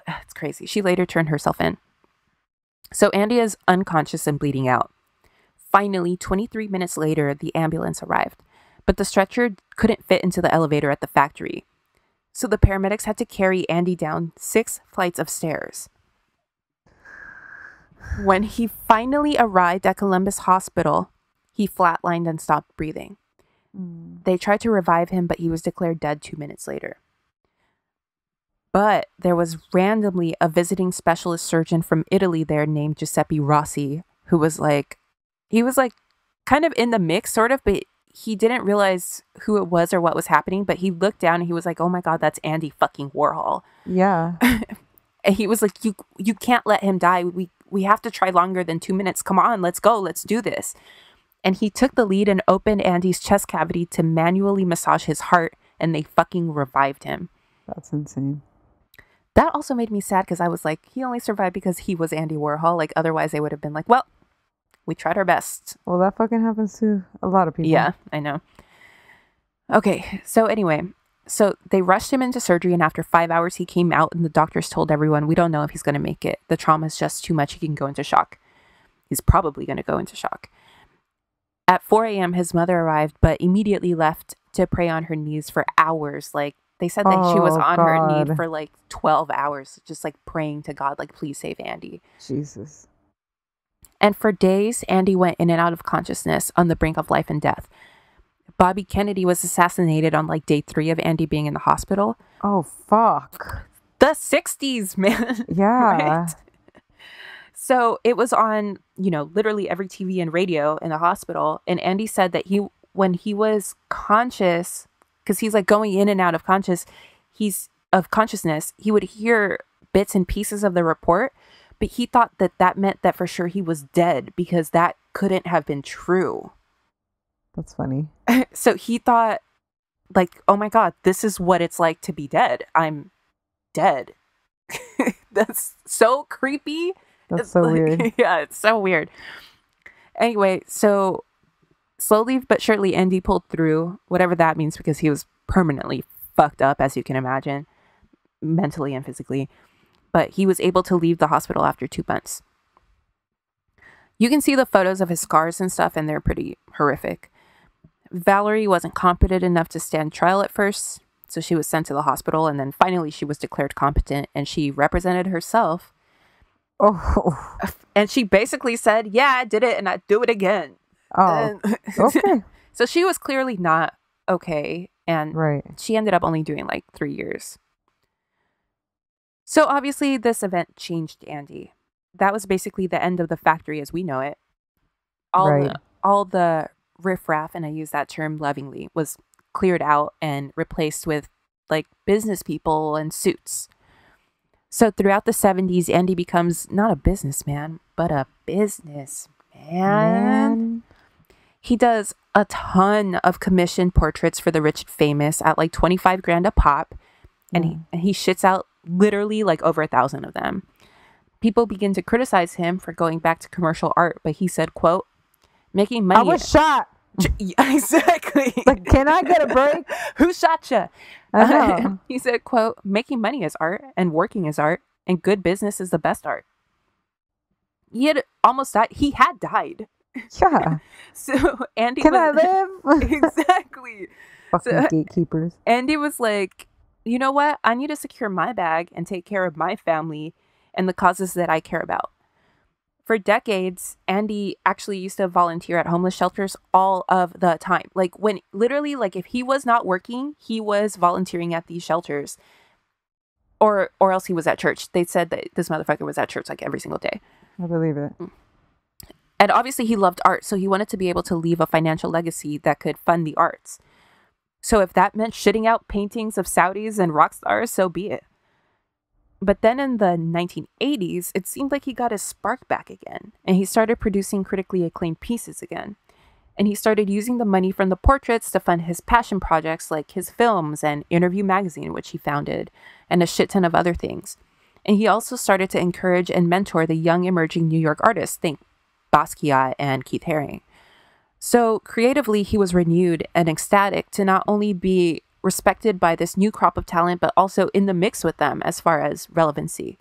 It's crazy. She later turned herself in. So Andy is unconscious and bleeding out. Finally, 23 minutes later, the ambulance arrived, but the stretcher couldn't fit into the elevator at the factory. So the paramedics had to carry Andy down 6 flights of stairs. When he finally arrived at Columbus Hospital, he flatlined and stopped breathing. They tried to revive him, but he was declared dead 2 minutes later. But there was randomly a visiting specialist surgeon from Italy there named Giuseppe Rossi, who was like, he was like kind of in the mix, sort of, but he didn't realize who it was or what was happening. But he looked down and he was like, oh my God, that's Andy fucking Warhol. Yeah. And he was like, you can't let him die. We have to try longer than 2 minutes. Come on, let's go. Let's do this. And he took the lead and opened Andy's chest cavity to manually massage his heart, and they fucking revived him. That's insane. That also made me sad because I was like, he only survived because he was Andy Warhol. Like, otherwise they would have been like, well, we tried our best. Well, that fucking happens to a lot of people. Yeah, I know. Okay, so anyway, so they rushed him into surgery, and after 5 hours, he came out, and the doctors told everyone, we don't know if he's going to make it. The trauma is just too much. He can go into shock. He's probably going to go into shock. At 4 a.m., his mother arrived, but immediately left to pray on her knees for hours. Like, they said that she was on her knee for like 12 hours, just like praying to God, like, please save Andy. Jesus. And for days, Andy went in and out of consciousness on the brink of life and death. Bobby Kennedy was assassinated on like day 3 of Andy being in the hospital. Oh, fuck. The 60s, man. Yeah. Right? So it was on, you know, literally every TV and radio in the hospital. And Andy said that when he was conscious, because he's like going in and out of consciousness, he would hear bits and pieces of the report, but he thought that meant that for sure he was dead, because that couldn't have been true. That's funny. So he thought, like, oh my God, this is what it's like to be dead. I'm dead. That's so creepy. That's so weird. Yeah, it's so weird. Anyway, so slowly but surely, Andy pulled through, whatever that means, because he was permanently fucked up, as you can imagine, mentally and physically. But he was able to leave the hospital after 2 months. You can see the photos of his scars and stuff, and they're pretty horrific. Valerie wasn't competent enough to stand trial at first, so she was sent to the hospital, and then finally she was declared competent, and she represented herself. Oh. And she basically said, yeah, I did it, and I'd do it again. Oh, okay. So she was clearly not okay, and right. She ended up only doing like 3 years. So obviously this event changed Andy. That was basically the end of the factory as we know it. All the riffraff, and I use that term lovingly, was cleared out and replaced with like business people and suits. So throughout the 70s, Andy becomes not a businessman, but a businessman. He does a ton of commissioned portraits for the rich and famous at like 25 grand a pop. And he shits out literally like over 1,000 of them. People begin to criticize him for going back to commercial art, but he said, quote, making money. I was shot. Yeah, exactly. Like, can I get a break? Who shot you? I know. He said, quote, making money is art and working is art and good business is the best art. He had almost died. He had died. Yeah. So Andy Can I live? Exactly. Fucking gatekeepers. Andy was like, you know what? I need to secure my bag and take care of my family and the causes that I care about. For decades, Andy actually used to volunteer at homeless shelters all of the time. Like when literally, like if he was not working, he was volunteering at these shelters or else he was at church. They said that this motherfucker was at church like every single day. I believe it. And obviously he loved art. So he wanted to be able to leave a financial legacy that could fund the arts. So if that meant shitting out paintings of Saudis and rock stars, so be it. But then in the 1980s, it seemed like he got his spark back again, and he started producing critically acclaimed pieces again. And he started using the money from the portraits to fund his passion projects like his films and Interview Magazine, which he founded, and a shit ton of other things. And he also started to encourage and mentor the young emerging New York artists, think Basquiat and Keith Haring. So creatively, he was renewed and ecstatic to not only be respected by this new crop of talent, but also in the mix with them as far as relevancy.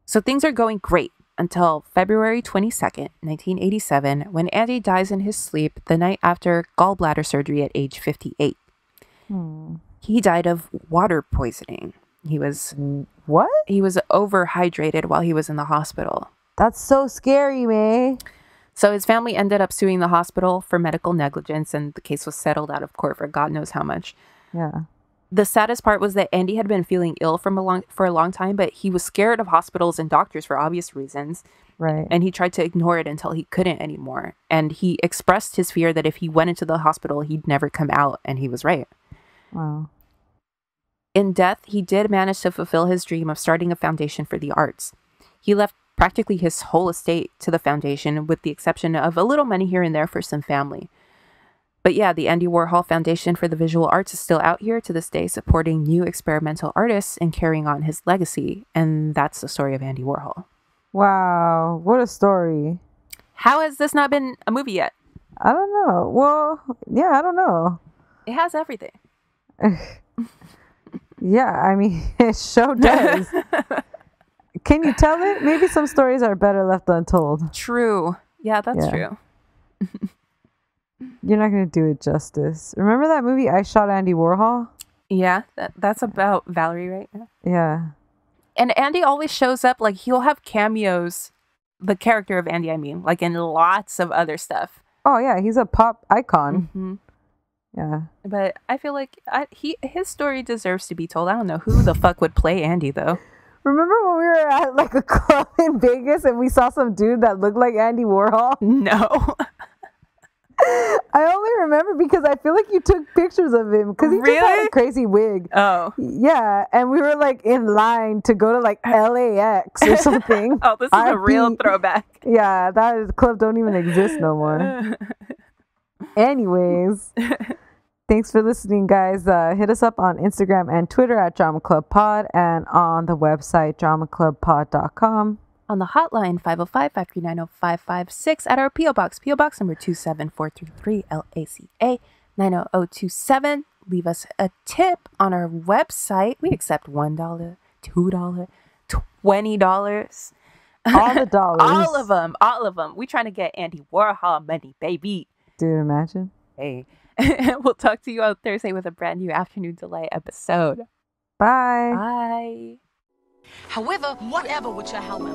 So things are going great until February 22nd, 1987, when Andy dies in his sleep the night after gallbladder surgery at age 58. He died of water poisoning. He was... What? He was overhydrated while he was in the hospital. That's so scary, man. So his family ended up suing the hospital for medical negligence, and the case was settled out of court for God knows how much. Yeah. The saddest part was that Andy had been feeling ill for a long time, but he was scared of hospitals and doctors for obvious reasons. Right. And he tried to ignore it until he couldn't anymore. And he expressed his fear that if he went into the hospital, he'd never come out, and he was right. Wow. In death, he did manage to fulfill his dream of starting a foundation for the arts. He left practically his whole estate to the foundation, with the exception of a little money here and there for some family. But yeah, the Andy Warhol Foundation for the Visual Arts is still out here to this day, supporting new experimental artists and carrying on his legacy. And that's the story of Andy Warhol. Wow, what a story. How has this not been a movie yet? I don't know. Well, yeah, I don't know. It has everything. Yeah, I mean, it sure does. Can you tell it? Maybe some stories are better left untold. True. Yeah, that's true. You're not going to do it justice. Remember that movie, I Shot Andy Warhol? Yeah, that's about Valerie, right? Yeah. And Andy always shows up, like, he'll have cameos, the character of Andy, I mean, like in lots of other stuff. Oh, yeah, he's a pop icon. Mm-hmm. Yeah. But I feel like his story deserves to be told. I don't know who the fuck would play Andy, though. Remember when we were at like a club in Vegas and we saw some dude that looked like Andy Warhol? No. I only remember because I feel like you took pictures of him because he just had a crazy wig. Oh. Yeah, and we were like in line to go to like LAX or something. Oh, this is a real throwback. Yeah, that club don't even exist no more. Anyways, thanks for listening, guys. Hit us up on Instagram and Twitter at Drama Club Pod and on the website dramaclubpod.com. On the hotline, 505-539-0556 at our P.O. Box number 27433 LACA 90027. Leave us a tip on our website. We accept $1, $2, $20. All the dollars. All of them. We trying to get Andy Warhol money, baby. Dude, imagine. Hey. We'll talk to you on Thursday with a brand new Afternoon Delight episode. Bye. Bye. However, whatever with your however.